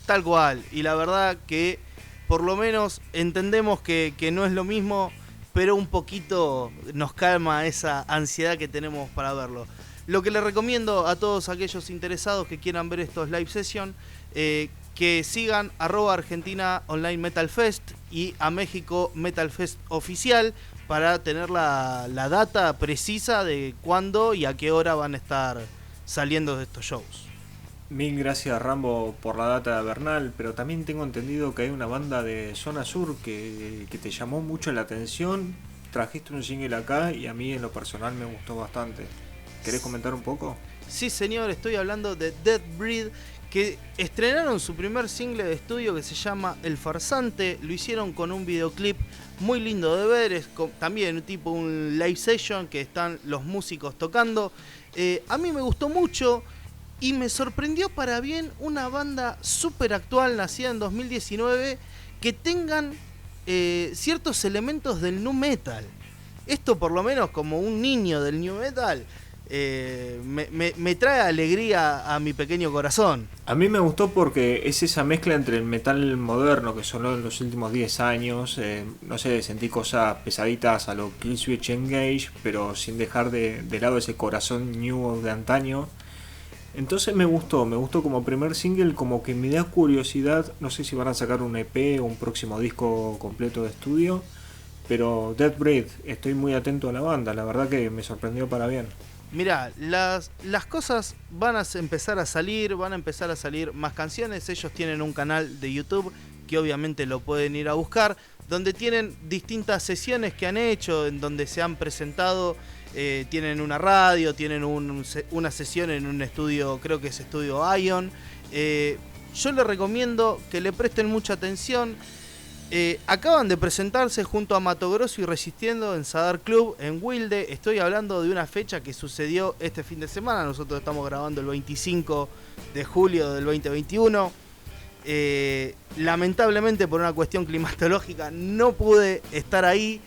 Tal cual, y la verdad que por lo menos entendemos que no es lo mismo, pero un poquito nos calma esa ansiedad que tenemos para verlo. Lo que les recomiendo a todos aquellos interesados que quieran ver estos live sessions, que sigan @Argentina Online Metal Fest y a México Metal Fest Oficial para tener la data precisa de cuándo y a qué hora van a estar saliendo de estos shows. Mil gracias, Rambo, por la data de Avernal, pero también tengo entendido que hay una banda de Zona Sur que te llamó mucho la atención. Trajiste un single acá y a mí en lo personal me gustó bastante. ¿Querés comentar un poco? Sí, señor, estoy hablando de Dead Breed, que estrenaron su primer single de estudio que se llama El Farsante. Lo hicieron con un videoclip muy lindo de ver, es también tipo un live session que están los músicos tocando. A mí me gustó mucho y me sorprendió para bien una banda súper actual, nacida en 2019, que tengan ciertos elementos del nu metal. Esto por lo menos como un niño del nu metal me trae alegría a mi pequeño corazón. A mí me gustó porque es esa mezcla entre el metal moderno que sonó en los últimos 10 años, no sé, sentí cosas pesaditas a lo Killswitch Engage, pero sin dejar de lado ese corazón new de antaño. Entonces me gustó como primer single, como que me da curiosidad, no sé si van a sacar un EP o un próximo disco completo de estudio, pero Dead Breed, estoy muy atento a la banda, la verdad que me sorprendió para bien. Mirá, las cosas van a empezar a salir más canciones. Ellos tienen un canal de YouTube que obviamente lo pueden ir a buscar, donde tienen distintas sesiones que han hecho, en donde se han presentado, tienen una radio, tienen una sesión en un estudio, creo que es Estudio Ion. Yo les recomiendo que le presten mucha atención. Acaban de presentarse junto a Mato Grosso y Resistiendo en Sadar Club en Wilde. Estoy hablando de una fecha que sucedió este fin de semana. Nosotros estamos grabando el 25 de julio del 2021. Lamentablemente por una cuestión climatológica no pude estar ahí,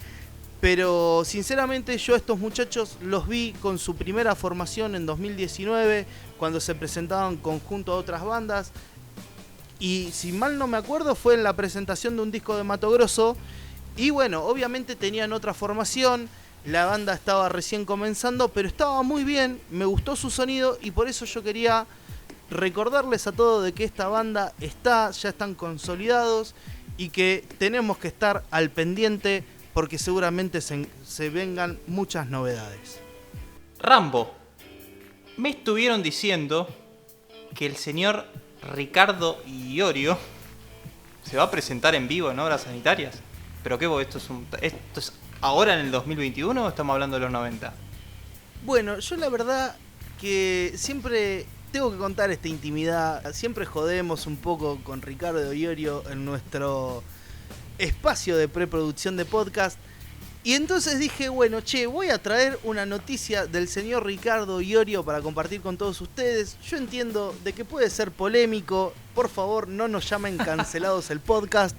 pero sinceramente yo a estos muchachos los vi con su primera formación en 2019, cuando se presentaban conjunto a otras bandas. Y si mal no me acuerdo fue en la presentación de un disco de Mato Grosso. Y bueno, obviamente tenían otra formación, la banda estaba recién comenzando, pero estaba muy bien, me gustó su sonido y por eso yo quería recordarles a todos de que esta banda ya están consolidados y que tenemos que estar al pendiente porque seguramente se vengan muchas novedades. Rambo, me estuvieron diciendo que el señor Ricardo Iorio se va a presentar en vivo en Obras Sanitarias. ¿Pero qué vos? ¿Esto es ahora en el 2021 o estamos hablando de los 90? Bueno, yo la verdad que siempre tengo que contar esta intimidad. Siempre jodemos un poco con Ricardo Iorio en nuestro espacio de preproducción de podcast. Y entonces dije, bueno, voy a traer una noticia del señor Ricardo Iorio para compartir con todos ustedes. Yo entiendo de que puede ser polémico, por favor no nos llamen cancelados el podcast,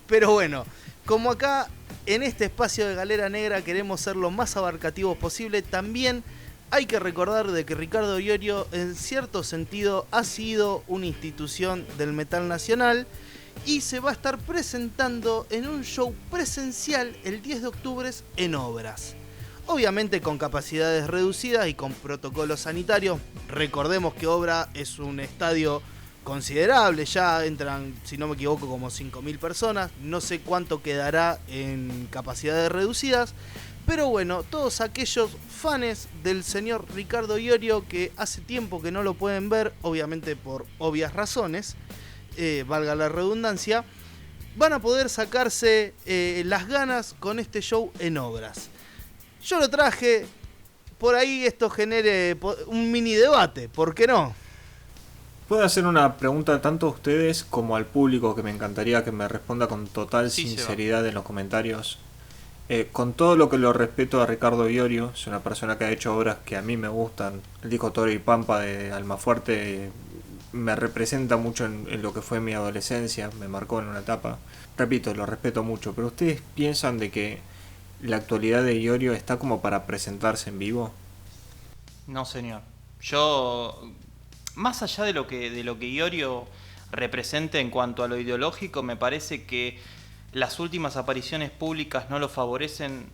pero bueno, como acá en este espacio de Galera Negra queremos ser lo más abarcativos posible, también hay que recordar de que Ricardo Iorio en cierto sentido ha sido una institución del metal nacional, y se va a estar presentando en un show presencial el 10 de octubre en Obras. Obviamente con capacidades reducidas y con protocolos sanitarios. Recordemos que Obra es un estadio considerable, ya entran, si no me equivoco, como 5.000 personas, no sé cuánto quedará en capacidades reducidas, pero bueno, todos aquellos fans del señor Ricardo Iorio que hace tiempo que no lo pueden ver, obviamente por obvias razones, valga la redundancia, van a poder sacarse las ganas con este show en obras. Yo lo traje, por ahí esto genere un mini debate, ¿por qué no? Puedo hacer una pregunta tanto a ustedes como al público, que me encantaría que me responda con total sinceridad en los comentarios. Con todo lo que lo respeto a Ricardo Iorio, es una persona que ha hecho obras que a mí me gustan. El disco Toro y Pampa de Almafuerte me representa mucho en lo que fue mi adolescencia, me marcó en una etapa. Repito, lo respeto mucho, pero ¿ustedes piensan de que la actualidad de Iorio está como para presentarse en vivo? No, señor. Yo, más allá de lo que Iorio represente en cuanto a lo ideológico, me parece que las últimas apariciones públicas no lo favorecen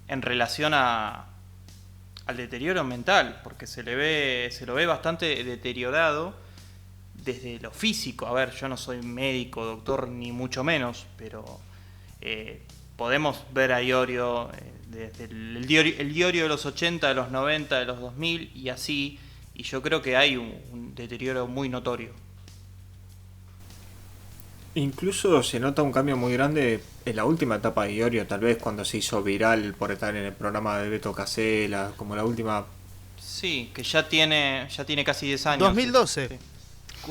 en relación al deterioro mental, porque se lo ve bastante deteriorado desde lo físico. A ver, yo no soy médico, doctor, ni mucho menos, pero podemos ver a Iorio desde el Iorio de los 80, de los 90, de los 2000 y así, y yo creo que hay un deterioro muy notorio. Incluso se nota un cambio muy grande en la última etapa de Iorio, tal vez cuando se hizo viral por estar en el programa de Beto Casella, como la última... Sí, que ya tiene casi 10 años. 2012. Sí.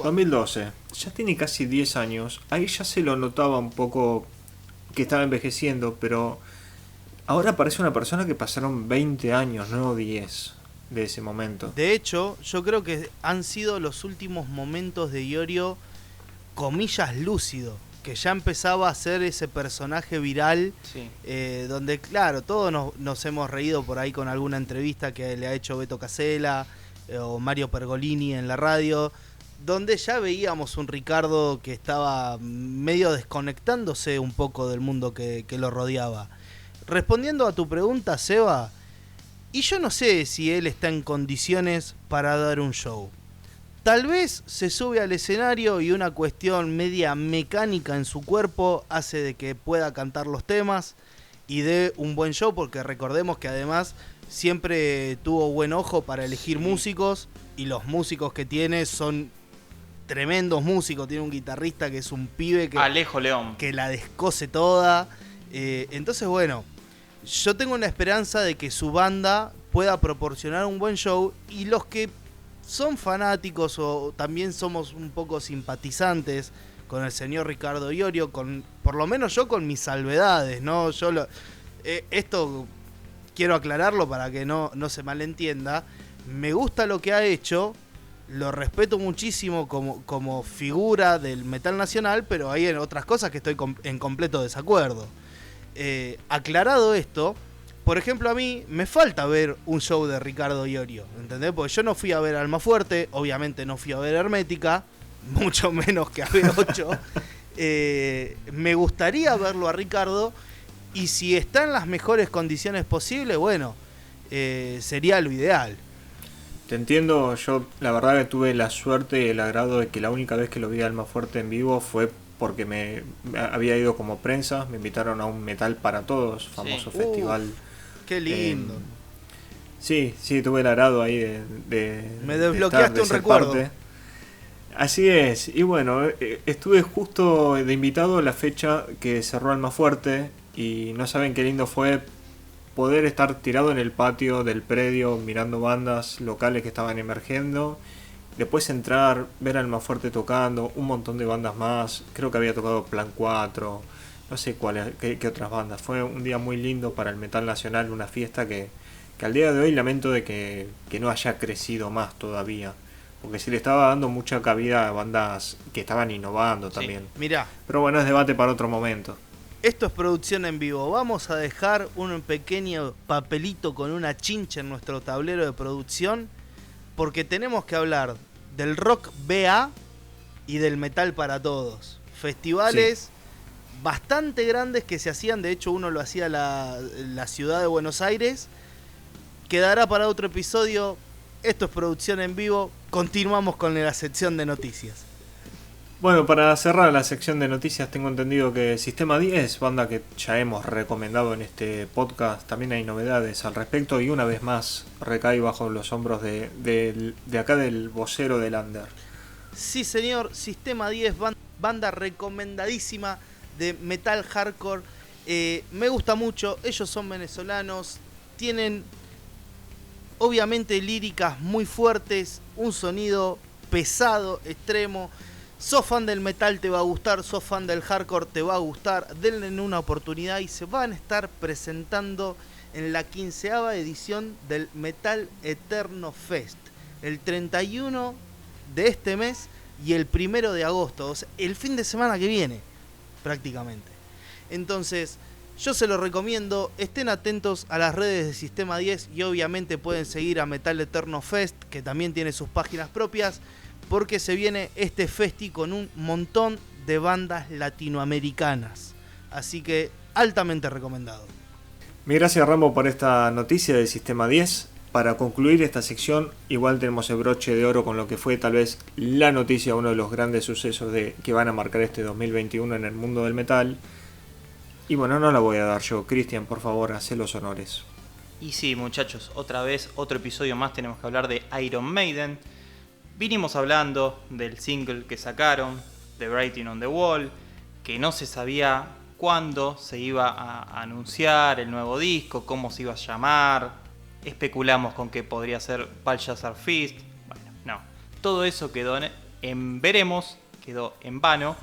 2012, ya tiene casi 10 años, ahí ya se lo notaba un poco que estaba envejeciendo, pero ahora parece una persona que pasaron 20 años, no 10 de ese momento. De hecho, yo creo que han sido los últimos momentos de Iorio, comillas, lúcido, que ya empezaba a ser ese personaje viral, Sí. donde, claro, todos nos hemos reído por ahí con alguna entrevista que le ha hecho Beto Casella o Mario Pergolini en la radio, donde ya veíamos un Ricardo que estaba medio desconectándose un poco del mundo que lo rodeaba. Respondiendo a tu pregunta, Seba, y yo no sé si él está en condiciones para dar un show. Tal vez se sube al escenario y una cuestión media mecánica en su cuerpo hace de que pueda cantar los temas y dé un buen show, porque recordemos que además siempre tuvo buen ojo para elegir músicos, y los músicos que tiene son tremendos músicos. Tiene un guitarrista que es un pibe Alejo León, que la descose toda. Entonces, bueno, yo tengo una esperanza de que su banda pueda proporcionar un buen show, y los que son fanáticos o también somos un poco simpatizantes con el señor Ricardo Iorio, por lo menos yo con mis salvedades, ¿no? Esto quiero aclararlo para que no se malentienda. Me gusta lo que ha hecho, lo respeto muchísimo como figura del metal nacional, pero hay otras cosas que estoy en completo desacuerdo. Aclarado esto, por ejemplo, a mí me falta ver un show de Ricardo Iorio, ¿entendés? Porque yo no fui a ver Almafuerte, obviamente no fui a ver Hermética, mucho menos que a B8. Me gustaría verlo a Ricardo, y si está en las mejores condiciones posibles, bueno, sería lo ideal. Te entiendo, yo la verdad que tuve la suerte y el agrado de que la única vez que lo vi a Almafuerte en vivo fue porque me había ido como prensa, me invitaron a un Metal para Todos, famoso festival. Qué lindo. Sí, tuve el agrado ahí de me desbloqueaste un recuerdo. Parte. Así es, y bueno, estuve justo de invitado a la fecha que cerró Almafuerte, y no saben qué lindo fue poder estar tirado en el patio del predio mirando bandas locales que estaban emergiendo, después entrar, ver a Almafuerte tocando, un montón de bandas más, creo que había tocado Plan 4, no sé qué otras bandas. Fue un día muy lindo para el metal nacional, una fiesta que al día de hoy lamento de que no haya crecido más todavía, porque se le estaba dando mucha cabida a bandas que estaban innovando también. Mirá, pero bueno, es debate para otro momento. Esto es producción en vivo. Vamos a dejar un pequeño papelito con una chincha en nuestro tablero de producción, porque tenemos que hablar del rock BA y del metal para todos. Festivales bastante grandes que se hacían, de hecho uno lo hacía la ciudad de Buenos Aires. Quedará para otro episodio. Esto es producción en vivo. Continuamos con la sección de noticias. Bueno, para cerrar la sección de noticias, tengo entendido que Sistema 10, banda que ya hemos recomendado en este podcast, también hay novedades al respecto y una vez más recae bajo los hombros de acá del vocero del Under. Sí, señor, Sistema 10, banda recomendadísima de metal hardcore. Me gusta mucho, ellos son venezolanos, tienen obviamente líricas muy fuertes, un sonido pesado, extremo. Sos fan del metal, te va a gustar, sos fan del hardcore, te va a gustar. Denle una oportunidad y se van a estar presentando en la 15ª edición del Metal Eterno Fest, el 31 de este mes y el 1 de agosto, o sea, el fin de semana que viene prácticamente. Entonces yo se lo recomiendo, estén atentos a las redes de Sistema 10 y obviamente pueden seguir a Metal Eterno Fest, que también tiene sus páginas propias, porque se viene este festi con un montón de bandas latinoamericanas. Así que altamente recomendado. Mil gracias, Rambo, por esta noticia de Sistema 10. Para concluir esta sección, igual tenemos el broche de oro con lo que fue tal vez la noticia, uno de los grandes sucesos que van a marcar este 2021 en el mundo del metal. Y bueno, no la voy a dar yo. Cristian, por favor, haz los honores. Y sí, muchachos, otra vez, otro episodio más tenemos que hablar de Iron Maiden. Vinimos hablando del single que sacaron, The Writing on the Wall, que no se sabía cuándo se iba a anunciar el nuevo disco, cómo se iba a llamar. Especulamos con que podría ser Balthazar Fist. Bueno, no. Todo eso quedó en veremos, quedó en vano.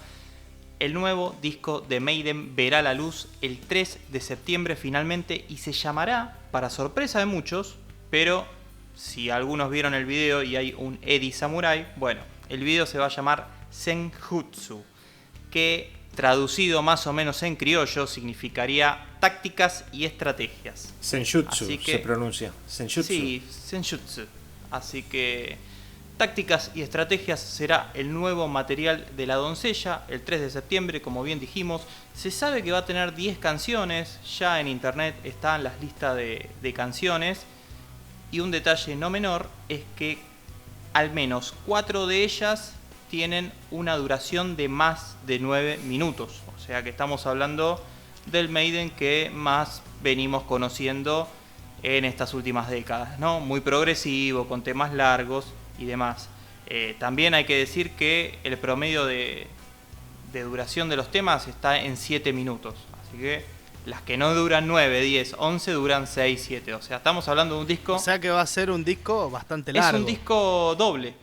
El nuevo disco de Maiden verá la luz el 3 de septiembre finalmente y se llamará, para sorpresa de muchos, pero si algunos vieron el video y hay un Eddie Samurai, bueno, el video se va a llamar Senjutsu, que traducido más o menos en criollo significaría tácticas y estrategias. Senjutsu se pronuncia. Senjutsu. Sí, Senjutsu. Así que tácticas y estrategias será el nuevo material de La Doncella el 3 de septiembre, como bien dijimos. Se sabe que va a tener 10 canciones, ya en internet están las listas de canciones. Y un detalle no menor es que al menos 4 de ellas tienen una duración de más de 9 minutos. O sea que estamos hablando del Maiden que más venimos conociendo en estas últimas décadas, ¿no? Muy progresivo, con temas largos y demás. También hay que decir que el promedio de duración de los temas está en 7 minutos. Así que las que no duran 9, 10, 11 duran 6, 7. O sea, estamos hablando de un disco... O sea que va a ser un disco bastante largo. Es un disco doble,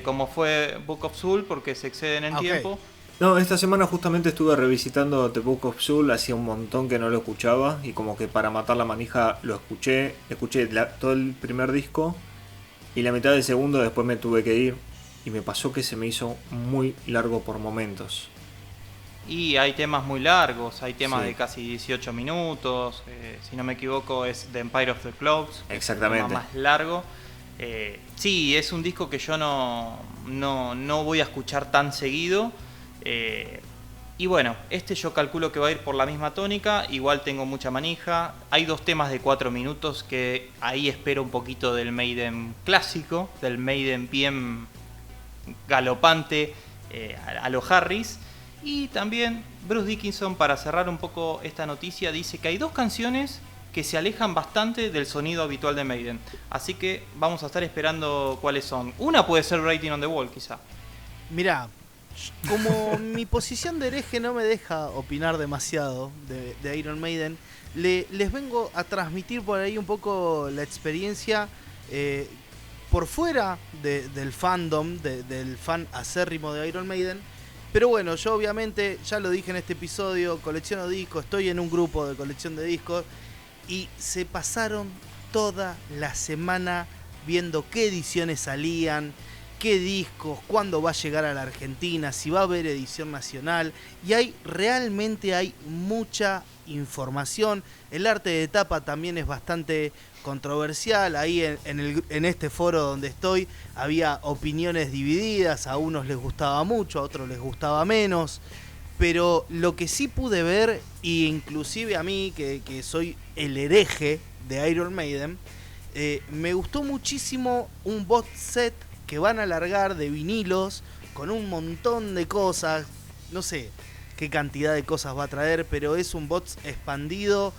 como fue Book of Soul, porque se exceden en tiempo. No, esta semana justamente estuve revisitando The Book of Soul, hacía un montón que no lo escuchaba y como que para matar la manija lo escuché todo el primer disco y la mitad del segundo después me tuve que ir y me pasó que se me hizo muy largo por momentos. Y hay temas muy largos, hay temas Sí. de casi 18 minutos, si no me equivoco es The Empire of the Clouds, Exactamente. el tema más largo. Sí, es un disco que yo no voy a escuchar tan seguido. Y bueno, este yo calculo que va a ir por la misma tónica, igual tengo mucha manija. Hay 2 temas de 4 minutos que ahí espero un poquito del Maiden clásico, del Maiden bien galopante a lo Harris. Y también Bruce Dickinson, para cerrar un poco esta noticia, dice que hay 2 canciones que se alejan bastante del sonido habitual de Maiden. Así que vamos a estar esperando cuáles son. Una puede ser Writing on the Wall, quizá. Mirá, como mi posición de hereje no me deja opinar demasiado de Iron Maiden, les vengo a transmitir por ahí un poco la experiencia por fuera del fandom, del fan acérrimo de Iron Maiden. Pero bueno, yo obviamente, ya lo dije en este episodio, colecciono discos, estoy en un grupo de colección de discos y se pasaron toda la semana viendo qué ediciones salían, qué discos, cuándo va a llegar a la Argentina, si va a haber edición nacional. Y realmente hay mucha información. El arte de tapa también es bastante controversial. Ahí en este foro donde estoy había opiniones divididas. A unos les gustaba mucho, a otros les gustaba menos. Pero lo que sí pude ver, e inclusive a mí, que soy el hereje de Iron Maiden, me gustó muchísimo un box set que van a largar de vinilos con un montón de cosas. No sé qué cantidad de cosas va a traer, pero es un box expandido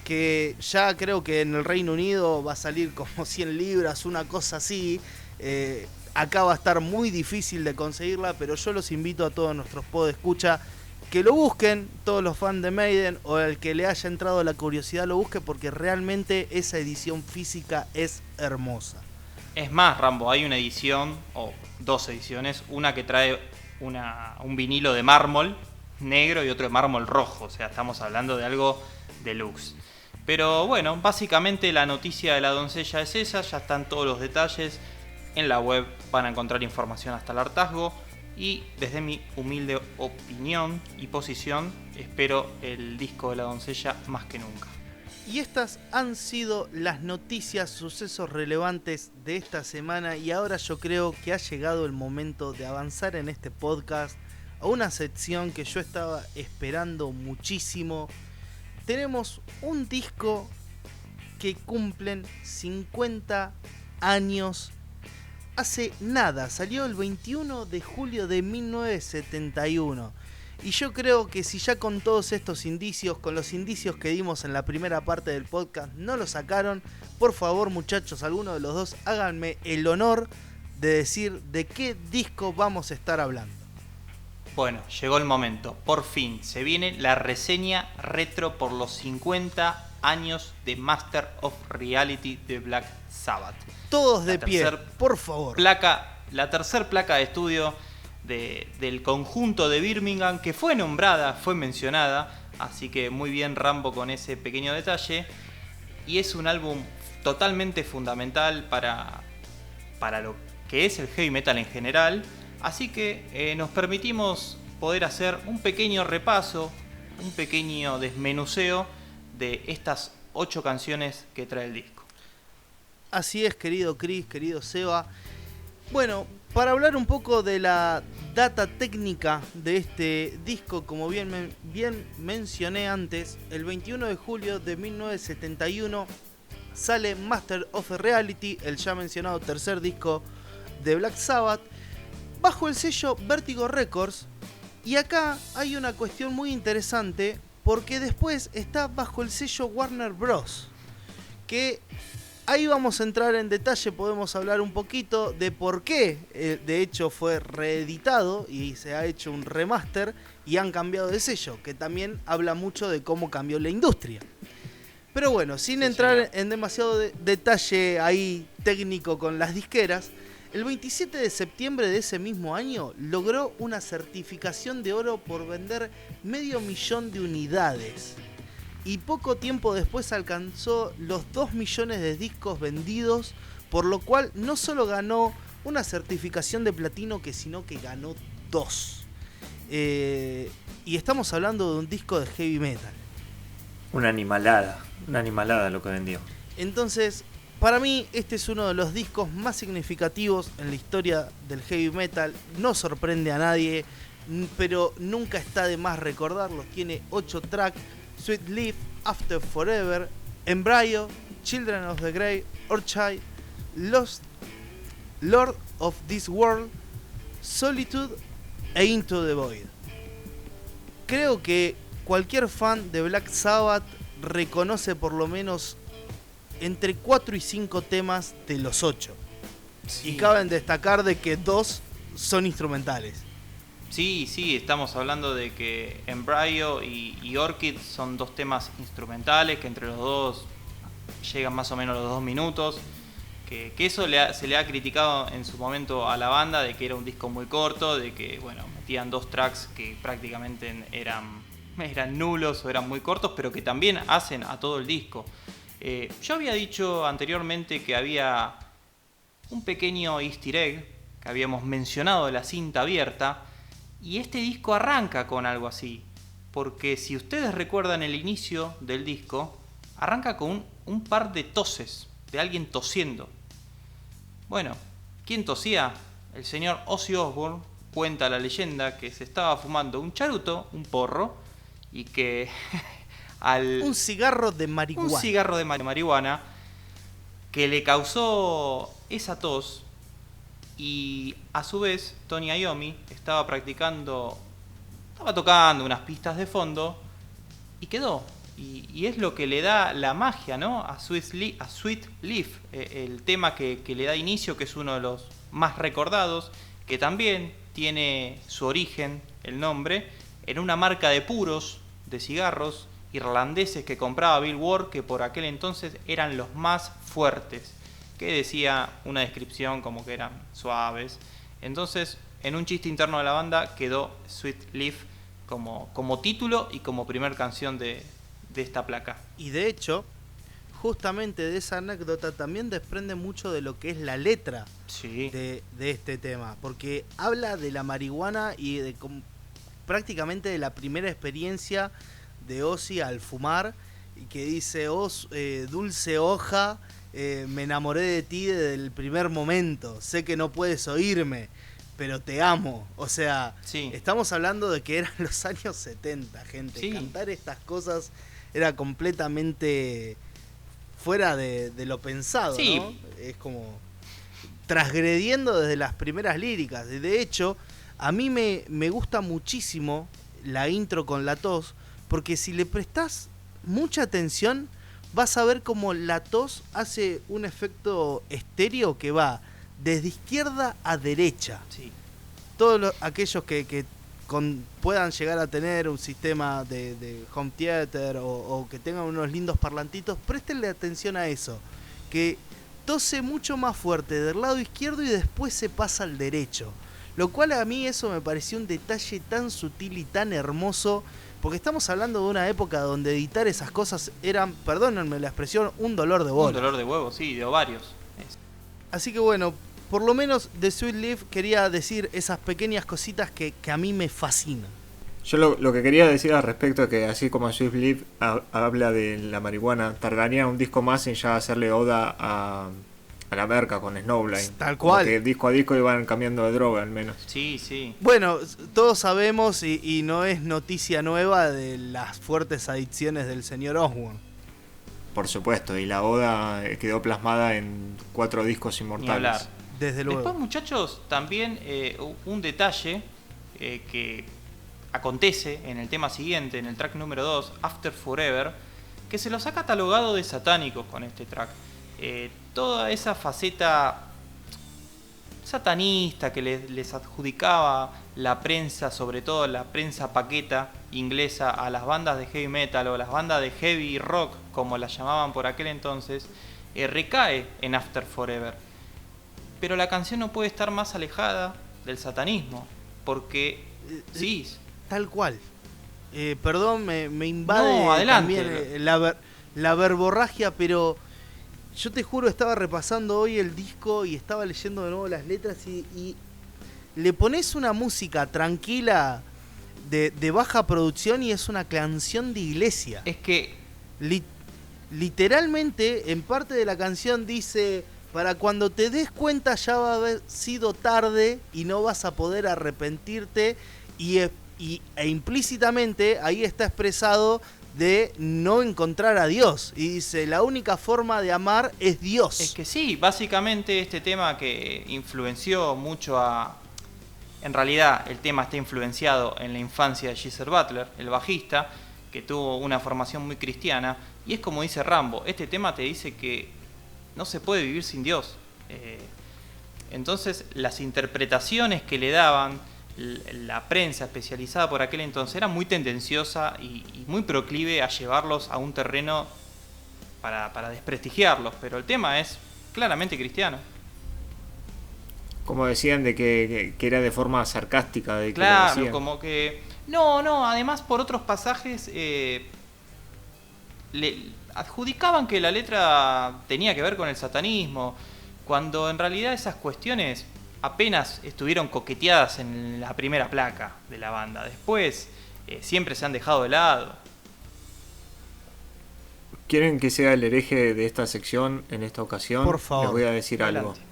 que ya creo que en el Reino Unido va a salir como 100 libras, una cosa así. Acá va a estar muy difícil de conseguirla, pero yo los invito a todos nuestros podescucha que lo busquen, todos los fans de Maiden o el que le haya entrado la curiosidad lo busque, porque realmente esa edición física es hermosa. Es más, Rambo, hay una edición, o dos ediciones, una que trae un vinilo de mármol negro y otro de mármol rojo, o sea, estamos hablando de algo deluxe. Pero bueno, básicamente la noticia de la doncella es esa, ya están todos los detalles, en la web van a encontrar información hasta el hartazgo y desde mi humilde opinión y posición espero el disco de la doncella más que nunca. Y estas han sido las noticias, sucesos relevantes de esta semana, y ahora yo creo que ha llegado el momento de avanzar en este podcast a una sección que yo estaba esperando muchísimo. Tenemos un disco que cumplen 50 años. Hace nada, salió el 21 de julio de 1971. Y yo creo que si ya con todos estos indicios, con los indicios que dimos en la primera parte del podcast, no lo sacaron, por favor muchachos, alguno de los dos, háganme el honor de decir de qué disco vamos a estar hablando. Bueno, llegó el momento, por fin, se viene la reseña retro por los 50 años de Master of Reality de Black Sabbath. Todos de pie, por favor. La tercer placa de estudio del conjunto de Birmingham, que fue nombrada, fue mencionada, así que muy bien Rambo con ese pequeño detalle. Y es un álbum totalmente fundamental para lo que es el heavy metal en general. Así que nos permitimos poder hacer un pequeño repaso, un pequeño desmenuzeo de estas 8 canciones que trae el disco. Así es, querido Chris, querido Seba. Bueno, para hablar un poco de la data técnica de este disco, como bien mencioné antes, el 21 de julio de 1971 sale Master of Reality, el ya mencionado tercer disco de Black Sabbath, bajo el sello Vertigo Records. Y acá hay una cuestión muy interesante, porque después está bajo el sello Warner Bros. Que ahí vamos a entrar en detalle, podemos hablar un poquito de por qué. De hecho fue reeditado y se ha hecho un remaster y han cambiado de sello, que también habla mucho de cómo cambió la industria. Pero bueno, sin entrar en demasiado detalle ahí técnico con las disqueras, el 27 de septiembre de ese mismo año logró una certificación de oro por vender 500.000 de unidades. Y poco tiempo después alcanzó los 2 millones de discos vendidos, por lo cual no solo ganó una certificación de platino, sino que ganó 2. Y estamos hablando de un disco de heavy metal. Una animalada lo que vendió. Entonces, para mí este es uno de los discos más significativos en la historia del heavy metal. No sorprende a nadie, pero nunca está de más recordarlo. Tiene 8 tracks: Sweet Leaf, After Forever, Embryo, Children of the Grave, Orchid, Lost, Lord of This World, Solitude e Into the Void. Creo que cualquier fan de Black Sabbath reconoce por lo menos entre 4 y 5 temas de los 8. Sí. Y caben destacar de que 2 son instrumentales. Sí, estamos hablando de que Embryo y Orchid son 2 temas instrumentales, que entre los dos llegan más o menos a los 2 minutos. Que eso se le ha criticado en su momento a la banda, de que era un disco muy corto, de que metían 2 tracks que prácticamente eran nulos o eran muy cortos, pero que también hacen a todo el disco. Yo había dicho anteriormente que había un pequeño easter egg, que habíamos mencionado de la cinta abierta, y este disco arranca con algo así, porque si ustedes recuerdan el inicio del disco, arranca con un par de toses, de alguien tosiendo. Bueno, ¿quién tosía? El señor Ozzy Osbourne. Cuenta la leyenda que se estaba fumando un charuto, un porro, y que un cigarro de marihuana. Un cigarro de marihuana que le causó esa tos, Y a su vez, Tony Iommi estaba tocando unas pistas de fondo y quedó. Y es lo que le da la magia, ¿no? a Sweet Leaf, el tema que le da inicio, que es uno de los más recordados, que también tiene su origen, el nombre, en una marca de puros de cigarros irlandeses que compraba Bill Ward, que por aquel entonces eran los más fuertes, que decía una descripción como que eran suaves. Entonces, en un chiste interno de la banda quedó Sweet Leaf como título y como primer canción de esta placa. Y de hecho, justamente de esa anécdota también desprende mucho de lo que es la letra Sí. de este tema, porque habla de la marihuana y de prácticamente de la primera experiencia de Ozzy al fumar, y que dice: dulce hoja, me enamoré de ti desde el primer momento, sé que no puedes oírme, pero te amo. O sea, Sí. estamos hablando de que eran los años 70, gente. Sí. Cantar estas cosas era completamente fuera de lo pensado, Sí. ¿no? Es como transgrediendo desde las primeras líricas. De hecho, a mí me gusta muchísimo la intro con la tos, porque si le prestás mucha atención, vas a ver cómo la tos hace un efecto estéreo que va desde izquierda a derecha. Sí. Todos aquellos que puedan llegar a tener un sistema de home theater o que tengan unos lindos parlantitos, préstenle atención a eso, que tose mucho más fuerte del lado izquierdo y después se pasa al derecho, lo cual a mí eso me pareció un detalle tan sutil y tan hermoso, porque estamos hablando de una época donde editar esas cosas eran, perdónenme la expresión, un dolor de bola. Un dolor de huevo, sí, de ovarios. Así que bueno, por lo menos de Sweet Leaf quería decir esas pequeñas cositas que a mí me fascinan. Yo lo que quería decir al respecto es que así como Sweet Leaf habla de la marihuana, tardaría un disco más en ya hacerle oda a la merca con Snowblind. Tal cual. Porque disco a disco iban cambiando de droga al menos. Sí, sí. Bueno, todos sabemos y no es noticia nueva de las fuertes adicciones del señor Osbourne. Por supuesto, y la oda quedó plasmada en 4 discos Ni inmortales. hablar. Desde luego. Después, muchachos, también un detalle que acontece en el tema siguiente, en el track número 2, After Forever, que se los ha catalogado de satánicos con este track. Toda esa faceta satanista que les adjudicaba la prensa, sobre todo la prensa paqueta inglesa, a las bandas de heavy metal o las bandas de heavy rock, como las llamaban por aquel entonces, recae en After Forever. Pero la canción no puede estar más alejada del satanismo, porque sí. Tal cual. Perdón, me invade No, adelante. también la verborragia, pero yo te juro, estaba repasando hoy el disco y estaba leyendo de nuevo las letras y le pones una música tranquila de baja producción y es una canción de iglesia. Es que literalmente en parte de la canción dice: para cuando te des cuenta ya va a haber sido tarde y no vas a poder arrepentirte, e implícitamente ahí está expresado de no encontrar a Dios, y dice: la única forma de amar es Dios. Es que sí, básicamente este tema que influenció mucho en realidad el tema está influenciado en la infancia de Geezer Butler, el bajista, que tuvo una formación muy cristiana, y es como dice Rambo, este tema te dice que no se puede vivir sin Dios. Entonces las interpretaciones que le daban la prensa especializada por aquel entonces era muy tendenciosa y muy proclive a llevarlos a un terreno para desprestigiarlos, pero el tema es claramente cristiano. Como decían de que era de forma sarcástica, de que lo Claro, decían. como que... No, además por otros pasajes le adjudicaban que la letra tenía que ver con el satanismo, cuando en realidad esas cuestiones apenas estuvieron coqueteadas en la primera placa de la banda. Después siempre se han dejado de lado. ¿Quieren que sea el hereje de esta sección en esta ocasión? Por favor. Les voy a decir Adelante. algo.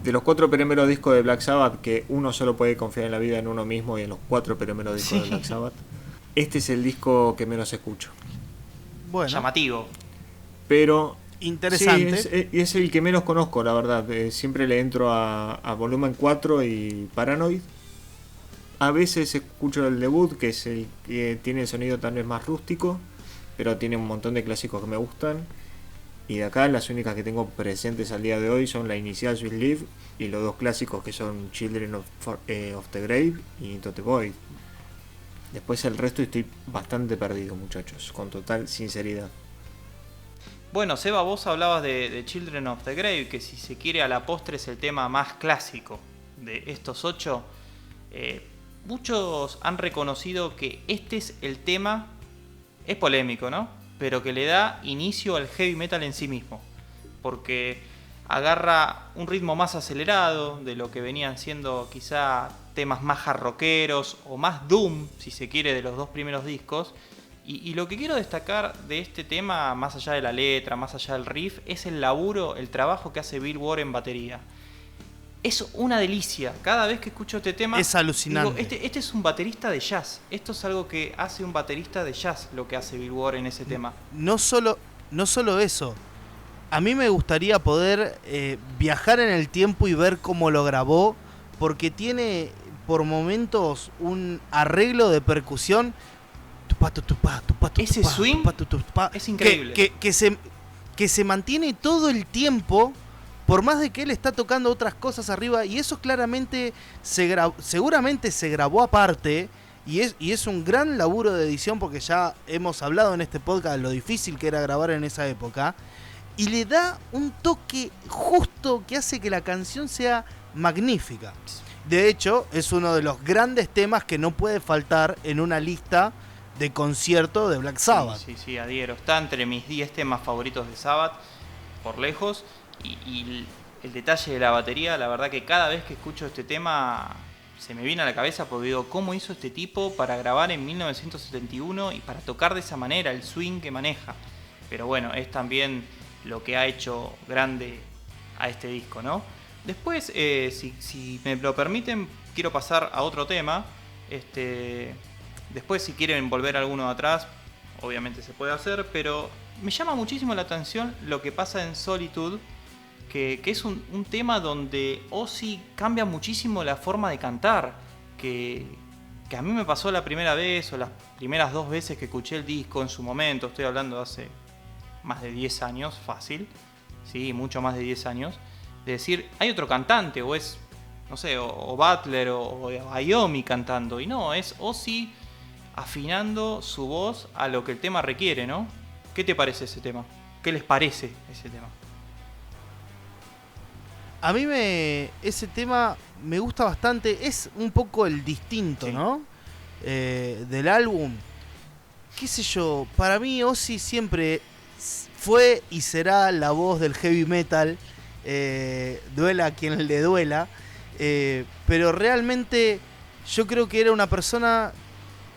De los 4 primeros discos de Black Sabbath, que uno solo puede confiar en la vida en uno mismo y en los 4 primeros discos de Black Sabbath, este es el disco que menos escucho. Bueno, Llamativo. Pero interesante. Sí, es el que menos conozco, la verdad. Siempre le entro a Volumen 4 y Paranoid. A veces escucho el debut, que es el que tiene el sonido tal vez más rústico, pero tiene un montón de clásicos que me gustan. Y de acá las únicas que tengo presentes al día de hoy son la inicial Sweet Leaf y los dos clásicos que son Children of the Grave y Into the Void. Después el resto estoy bastante perdido, muchachos, con total sinceridad. Bueno, Seba, vos hablabas de Children of the Grave, que si se quiere a la postre es el tema más clásico de estos 8. Muchos han reconocido que este es el tema, es polémico, ¿no? Pero que le da inicio al heavy metal en sí mismo. Porque agarra un ritmo más acelerado de lo que venían siendo quizá temas más hard rockeros o más doom, si se quiere, de los dos primeros discos. Y lo que quiero destacar de este tema, más allá de la letra, más allá del riff, es el laburo, el trabajo que hace Bill Ward en batería. Es una delicia. Cada vez que escucho este tema es alucinante. Digo, este es un baterista de jazz. Esto es algo que hace un baterista de jazz, lo que hace Bill Ward en ese tema. No solo eso. A mí me gustaría poder viajar en el tiempo y ver cómo lo grabó, porque tiene por momentos un arreglo de percusión. Ese swing es increíble. Que se mantiene todo el tiempo. Por más de que él está tocando otras cosas arriba, y eso claramente seguramente se grabó aparte, y es un gran laburo de edición, porque ya hemos hablado en este podcast de lo difícil que era grabar en esa época, y le da un toque justo que hace que la canción sea magnífica. De hecho, es uno de los grandes temas que no puede faltar en una lista de concierto de Black Sabbath. Sí, adhiero. Está entre mis 10 temas favoritos de Sabbath, por lejos. Y el detalle de la batería, la verdad que cada vez que escucho este tema se me viene a la cabeza, porque digo, ¿cómo hizo este tipo para grabar en 1971 y para tocar de esa manera, el swing que maneja? Pero bueno, es también lo que ha hecho grande a este disco, ¿no? Después, si me lo permiten, quiero pasar a otro tema. Después, si quieren volver alguno de atrás, obviamente se puede hacer, pero me llama muchísimo la atención lo que pasa en Solitude, que es un tema donde Ozzy cambia muchísimo la forma de cantar, que a mí me pasó la primera vez o las primeras 2 veces que escuché el disco en su momento. Estoy hablando de hace más de 10 años, fácil, sí, mucho más de 10 años, de decir, hay otro cantante, o es, no sé, o Butler o Iommi cantando, y no, es Ozzy afinando su voz a lo que el tema requiere, ¿no? ¿Qué te parece ese tema? ¿Qué les parece ese tema? A mí ese tema me gusta bastante. Es un poco el distinto, sí, ¿no? Del álbum. Qué sé yo, para mí Ozzy siempre fue y será la voz del heavy metal. Duela a quien le duela. Pero realmente yo creo que era una persona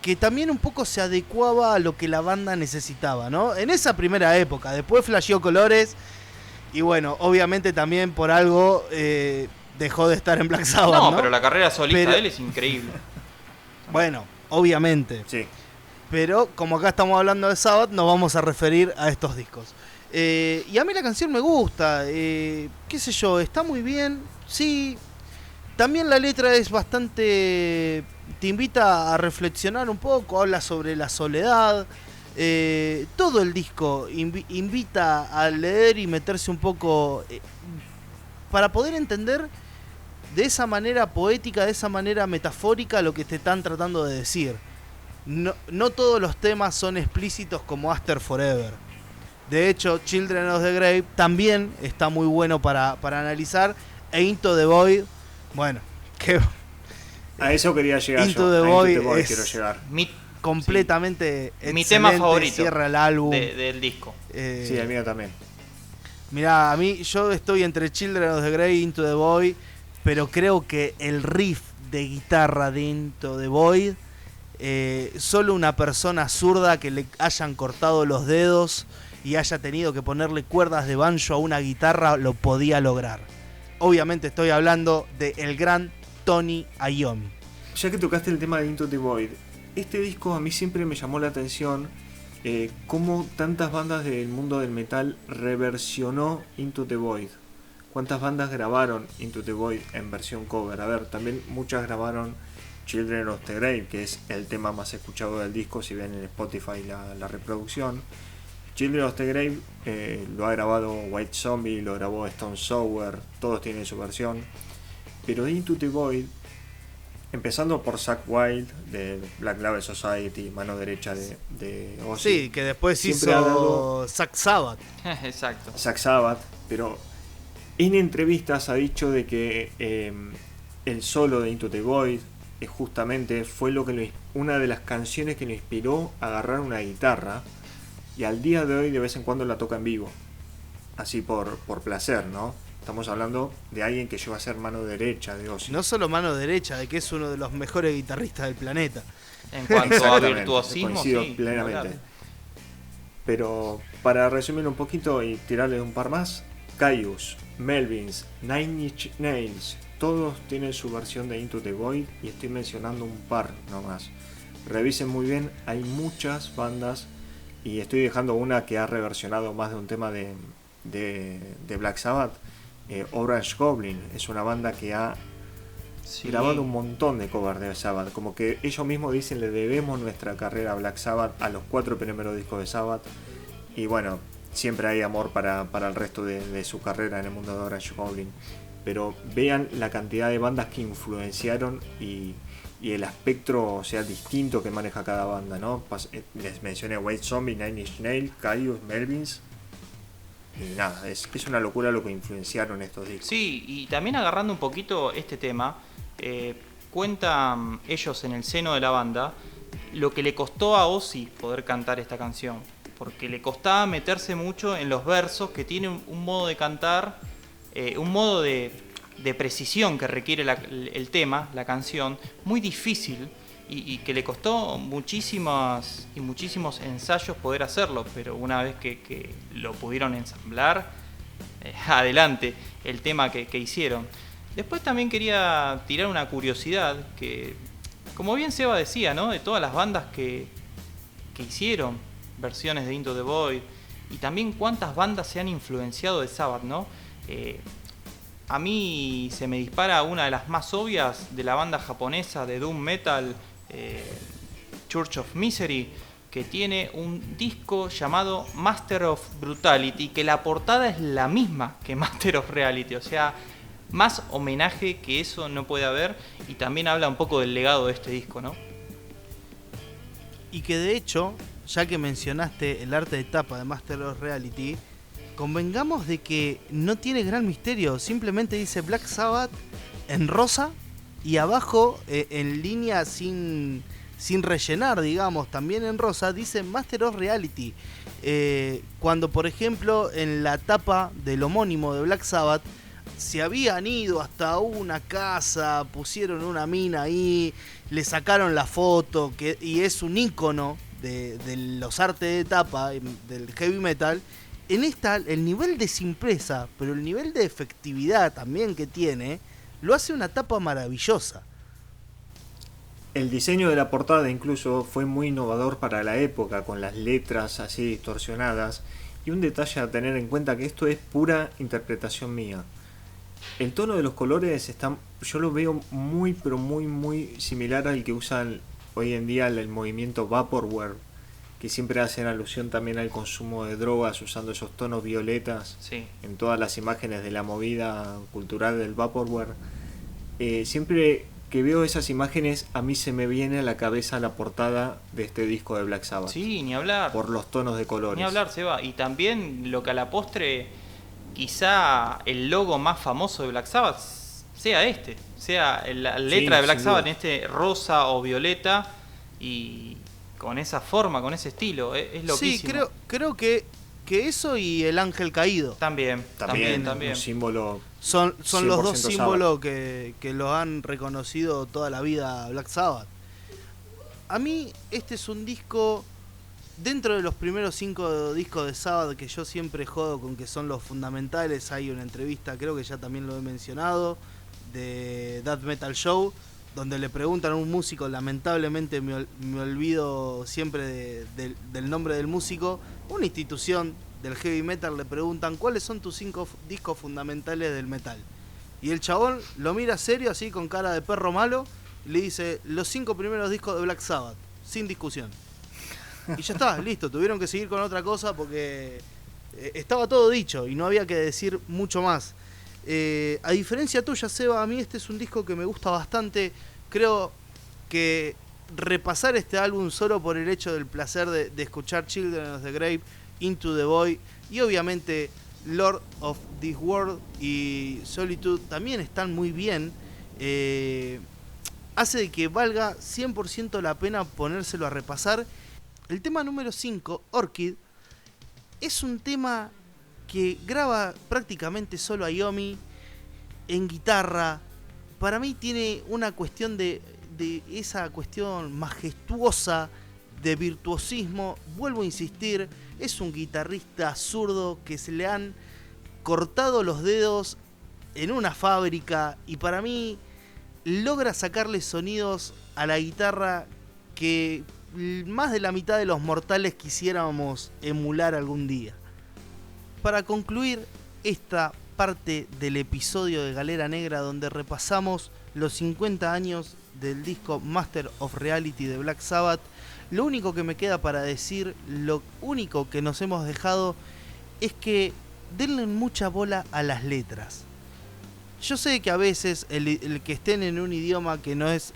que también un poco se adecuaba a lo que la banda necesitaba, ¿no? En esa primera época. Después flasheó colores. Y bueno, obviamente también por algo dejó de estar en Black Sabbath, ¿no? Pero la carrera solista de él es increíble. Bueno, obviamente. Sí. Pero como acá estamos hablando de Sabbath, nos vamos a referir a estos discos. Y a mí la canción me gusta. Qué sé yo, está muy bien. Sí. También la letra es bastante... Te invita a reflexionar un poco. Habla sobre la soledad. Todo el disco invita a leer y meterse un poco para poder entender de esa manera poética, de esa manera metafórica lo que te están tratando de decir. No todos los temas son explícitos como After Forever. De hecho, Children of the Grave también está muy bueno para analizar. E Into the Void, bueno, que a eso quería llegar. Into the Void quiero llegar. Completamente excelente, mi tema favorito, cierra el álbum del disco. Sí, el mío también. Mirá, yo estoy entre Children of the Grave y Into the Void, pero creo que el riff de guitarra de Into the Void, solo una persona zurda que le hayan cortado los dedos y haya tenido que ponerle cuerdas de banjo a una guitarra lo podía lograr. Obviamente estoy hablando de el gran Tony Iommi. Ya que tocaste el tema de Into the Void, este disco a mí siempre me llamó la atención cómo tantas bandas del mundo del metal reversionó Into the Void. ¿Cuántas bandas grabaron Into the Void en versión cover? A ver, también muchas grabaron Children of the Grave, que es el tema más escuchado del disco, si ven en Spotify la reproducción. Children of the Grave lo ha grabado White Zombie, lo grabó Stone Sour, todos tienen su versión. Pero Into the Void, empezando por Zakk Wylde de Black Label Society, mano derecha de Ozzy. Sí, que después siempre ha dado hizo Zack Sabbath. Exacto. Zack Sabbath, pero en entrevistas ha dicho de que el solo de Into the Void justamente fue una de las canciones que lo inspiró a agarrar una guitarra, y al día de hoy de vez en cuando la toca en vivo, así por placer, ¿no? Estamos hablando de alguien que llegó a ser mano derecha de Ozzy. No solo mano derecha, de que es uno de los mejores guitarristas del planeta. En cuanto a Exactamente, virtuosismo, coincido sí, plenamente. claro. Pero para resumir un poquito y tirarle un par más, Kyuss, Melvins, Nine Inch Nails, todos tienen su versión de Into the Void, y estoy mencionando un par nomás. Revisen muy bien, hay muchas bandas, y estoy dejando una que ha reversionado más de un tema de Black Sabbath. Orange Goblin es una banda que ha grabado un montón de covers de Sabbath, como que ellos mismos dicen le debemos nuestra carrera a Black Sabbath, a los 4 primeros discos de Sabbath, y bueno, siempre hay amor para el resto de su carrera en el mundo de Orange Goblin. Pero vean la cantidad de bandas que influenciaron y el espectro, o sea, distinto que maneja cada banda, ¿no? Les mencioné White Zombie, Nine Inch Nails, Kyuss, Melvins, y nada, es una locura lo que influenciaron estos discos. Sí, y también agarrando un poquito este tema, cuentan ellos en el seno de la banda lo que le costó a Ozzy poder cantar esta canción, porque le costaba meterse mucho en los versos, que tiene un modo de cantar, un modo de precisión que requiere el tema, la canción, muy difícil, y que le costó muchísimos ensayos poder hacerlo, pero una vez que lo pudieron ensamblar, adelante el tema que hicieron. Después también quería tirar una curiosidad, que como bien Seba decía, ¿no? De todas las bandas que hicieron versiones de Into the Void, y también cuántas bandas se han influenciado de Sabbath, ¿no? A mí se me dispara una de las más obvias, de la banda japonesa de Doom Metal, Church of Misery, que tiene un disco llamado Master of Brutality, que la portada es la misma que Master of Reality, o sea, más homenaje que eso no puede haber, y también habla un poco del legado de este disco, ¿no? Y que de hecho, ya que mencionaste el arte de tapa de Master of Reality, convengamos de que no tiene gran misterio, simplemente dice Black Sabbath en rosa y abajo en línea sin rellenar, digamos, también en rosa, dice Master of Reality. Cuando por ejemplo en la tapa del homónimo de Black Sabbath se habían ido hasta una casa, pusieron una mina ahí, le sacaron la foto, y es un ícono de los artes de tapa del heavy metal. En esta, el nivel de simpleza, pero el nivel de efectividad también que tiene, lo hace una tapa maravillosa. El diseño de la portada incluso fue muy innovador para la época, con las letras así distorsionadas, y un detalle a tener en cuenta, que esto es pura interpretación mía. El tono de los colores yo lo veo muy pero muy similar al que usan hoy en día el movimiento Vaporware, que siempre hacen alusión también al consumo de drogas, usando esos tonos violetas, Sí. en todas las imágenes de la movida cultural del Vaporware. Siempre que veo esas imágenes, a mí se me viene a la cabeza la portada de este disco de Black Sabbath. Sí, ni hablar. Por los tonos de colores. Ni hablar, Seba. Y también lo que a la postre, quizá el logo más famoso de Black Sabbath sea la letra de Black Sabbath, en este rosa o violeta, y con esa forma, con ese estilo, es loquísimo. Sí, creo que eso y el ángel caído También. Un símbolo. son los dos 100% símbolos que lo han reconocido toda la vida Black Sabbath. A mí este es un disco, dentro de los primeros 5 discos de Sabbath, que yo siempre jodo con que son los fundamentales. Hay una entrevista, creo que ya también lo he mencionado, de Death Metal Show, donde le preguntan a un músico, lamentablemente me olvido siempre del nombre del músico, una institución del heavy metal, le preguntan cuáles son tus 5 discos fundamentales del metal. Y el chabón lo mira serio, así con cara de perro malo, y le dice los 5 primeros discos de Black Sabbath, sin discusión. Y ya está, listo, tuvieron que seguir con otra cosa porque estaba todo dicho y no había que decir mucho más. A diferencia tuya, Seba, a mí este es un disco que me gusta bastante. Creo que repasar este álbum solo por el hecho del placer de escuchar Children of the Grave, Into the Void y obviamente Lord of this World y Solitude también están muy bien. Hace de que valga 100% la pena ponérselo a repasar. El tema número 5, Orchid, es un tema que graba prácticamente solo Iommi en guitarra. Para mí tiene una cuestión de esa cuestión majestuosa de virtuosismo. Vuelvo a insistir, es un guitarrista zurdo que se le han cortado los dedos en una fábrica y para mí logra sacarle sonidos a la guitarra que más de la mitad de los mortales quisiéramos emular algún día. Para concluir esta parte del episodio de Galera Negra donde repasamos los 50 años del disco Master of Reality de Black Sabbath, lo único que me queda para decir, lo único que nos hemos dejado es que denle mucha bola a las letras. Yo sé que a veces el que estén en un idioma que no es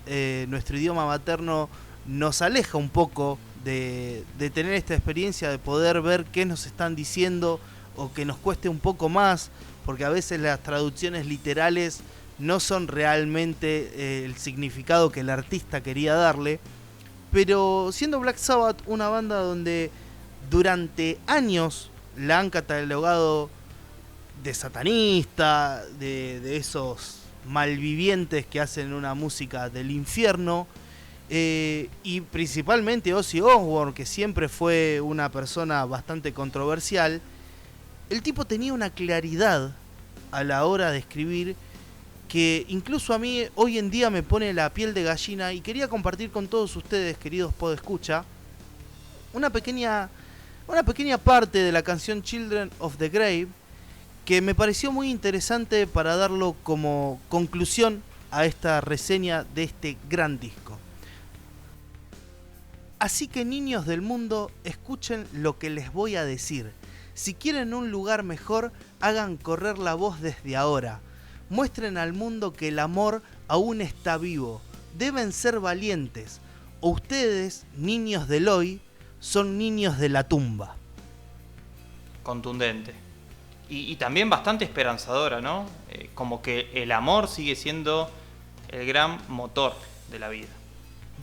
nuestro idioma materno nos aleja un poco de tener esta experiencia de poder ver qué nos están diciendo o que nos cueste un poco más, porque a veces las traducciones literales no son realmente el significado que el artista quería darle. Pero siendo Black Sabbath una banda donde durante años la han catalogado de satanista, de esos malvivientes que hacen una música del infierno, y principalmente Ozzy Osbourne, que siempre fue una persona bastante controversial, el tipo tenía una claridad a la hora de escribir que incluso a mí hoy en día me pone la piel de gallina, y quería compartir con todos ustedes, queridos podescucha, una pequeña parte de la canción Children of the Grave que me pareció muy interesante para darlo como conclusión a esta reseña de este gran disco. Así que, niños del mundo, escuchen lo que les voy a decir. Si quieren un lugar mejor, hagan correr la voz desde ahora. Muestren al mundo que el amor aún está vivo. Deben ser valientes. O ustedes, niños del hoy, son niños de la tumba. Contundente. Y también bastante esperanzadora, ¿no? Como que el amor sigue siendo el gran motor de la vida.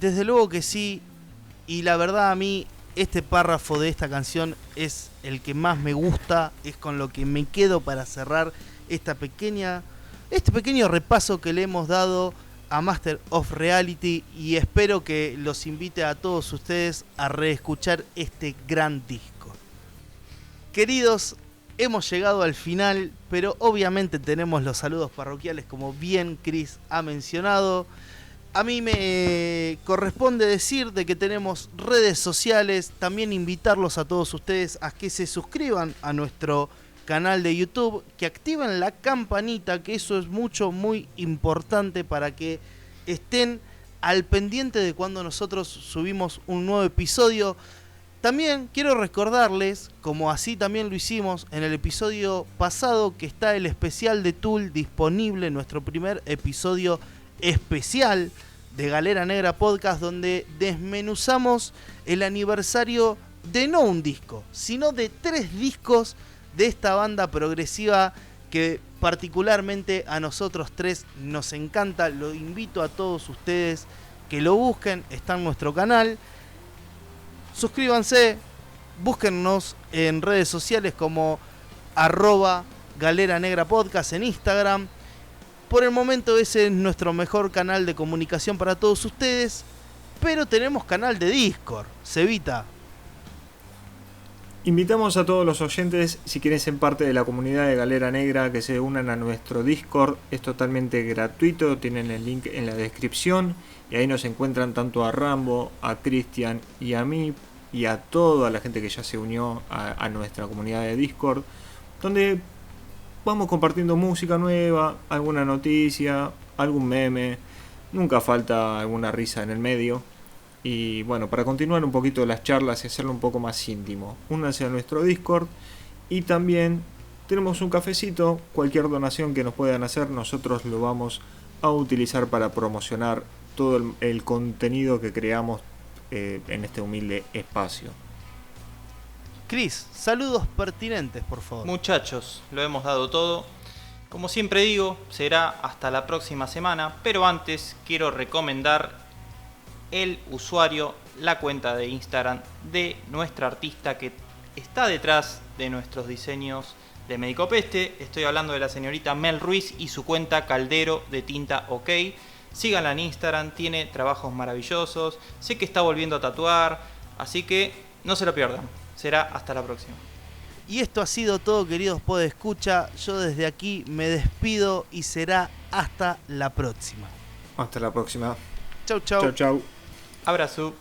Desde luego que sí. Y la verdad, a mí este párrafo de esta canción es el que más me gusta. Es con lo que me quedo para cerrar este pequeño repaso que le hemos dado a Master of Reality, y espero que los invite a todos ustedes a reescuchar este gran disco. Queridos, hemos llegado al final, pero obviamente tenemos los saludos parroquiales, como bien Chris ha mencionado. A mí me corresponde decir de que tenemos redes sociales, también invitarlos a todos ustedes a que se suscriban a nuestro canal de YouTube, que activen la campanita, que eso es muy importante para que estén al pendiente de cuando nosotros subimos un nuevo episodio. También quiero recordarles, como así también lo hicimos en el episodio pasado, que está el especial de Tool disponible, nuestro primer episodio especial de Galera Negra Podcast, donde desmenuzamos el aniversario de no un disco, sino de 3 discos de esta banda progresiva que particularmente a nosotros 3 nos encanta. Lo invito a todos ustedes que lo busquen, está en nuestro canal. Suscríbanse, búsquennos en redes sociales como @Galera Negra Podcast en Instagram. Por el momento ese es nuestro mejor canal de comunicación para todos ustedes, pero tenemos canal de Discord, Cevita. Invitamos a todos los oyentes, si quieren ser parte de la comunidad de Galera Negra, que se unan a nuestro Discord. Es totalmente gratuito, tienen el link en la descripción y ahí nos encuentran tanto a Rambo, a Cristian y a mí y a toda la gente que ya se unió a nuestra comunidad de Discord, donde vamos compartiendo música nueva, alguna noticia, algún meme, nunca falta alguna risa en el medio. Y bueno, para continuar un poquito las charlas y hacerlo un poco más íntimo, únanse a nuestro Discord y también tenemos un cafecito. Cualquier donación que nos puedan hacer, nosotros lo vamos a utilizar para promocionar todo el contenido que creamos en este humilde espacio. Chris, saludos pertinentes, por favor. Muchachos, lo hemos dado todo. Como siempre digo, será hasta la próxima semana, pero antes quiero recomendar el usuario, la cuenta de Instagram de nuestra artista que está detrás de nuestros diseños de Médico Peste. Estoy hablando de la señorita Mel Ruiz y su cuenta Caldero de Tinta OK. Síganla en Instagram, tiene trabajos maravillosos. Sé que está volviendo a tatuar, así que no se lo pierdan. Será hasta la próxima. Y esto ha sido todo, queridos podescucha. Yo desde aquí me despido y será hasta la próxima. Hasta la próxima. Chau, chau. Chau, chau. Abrazo.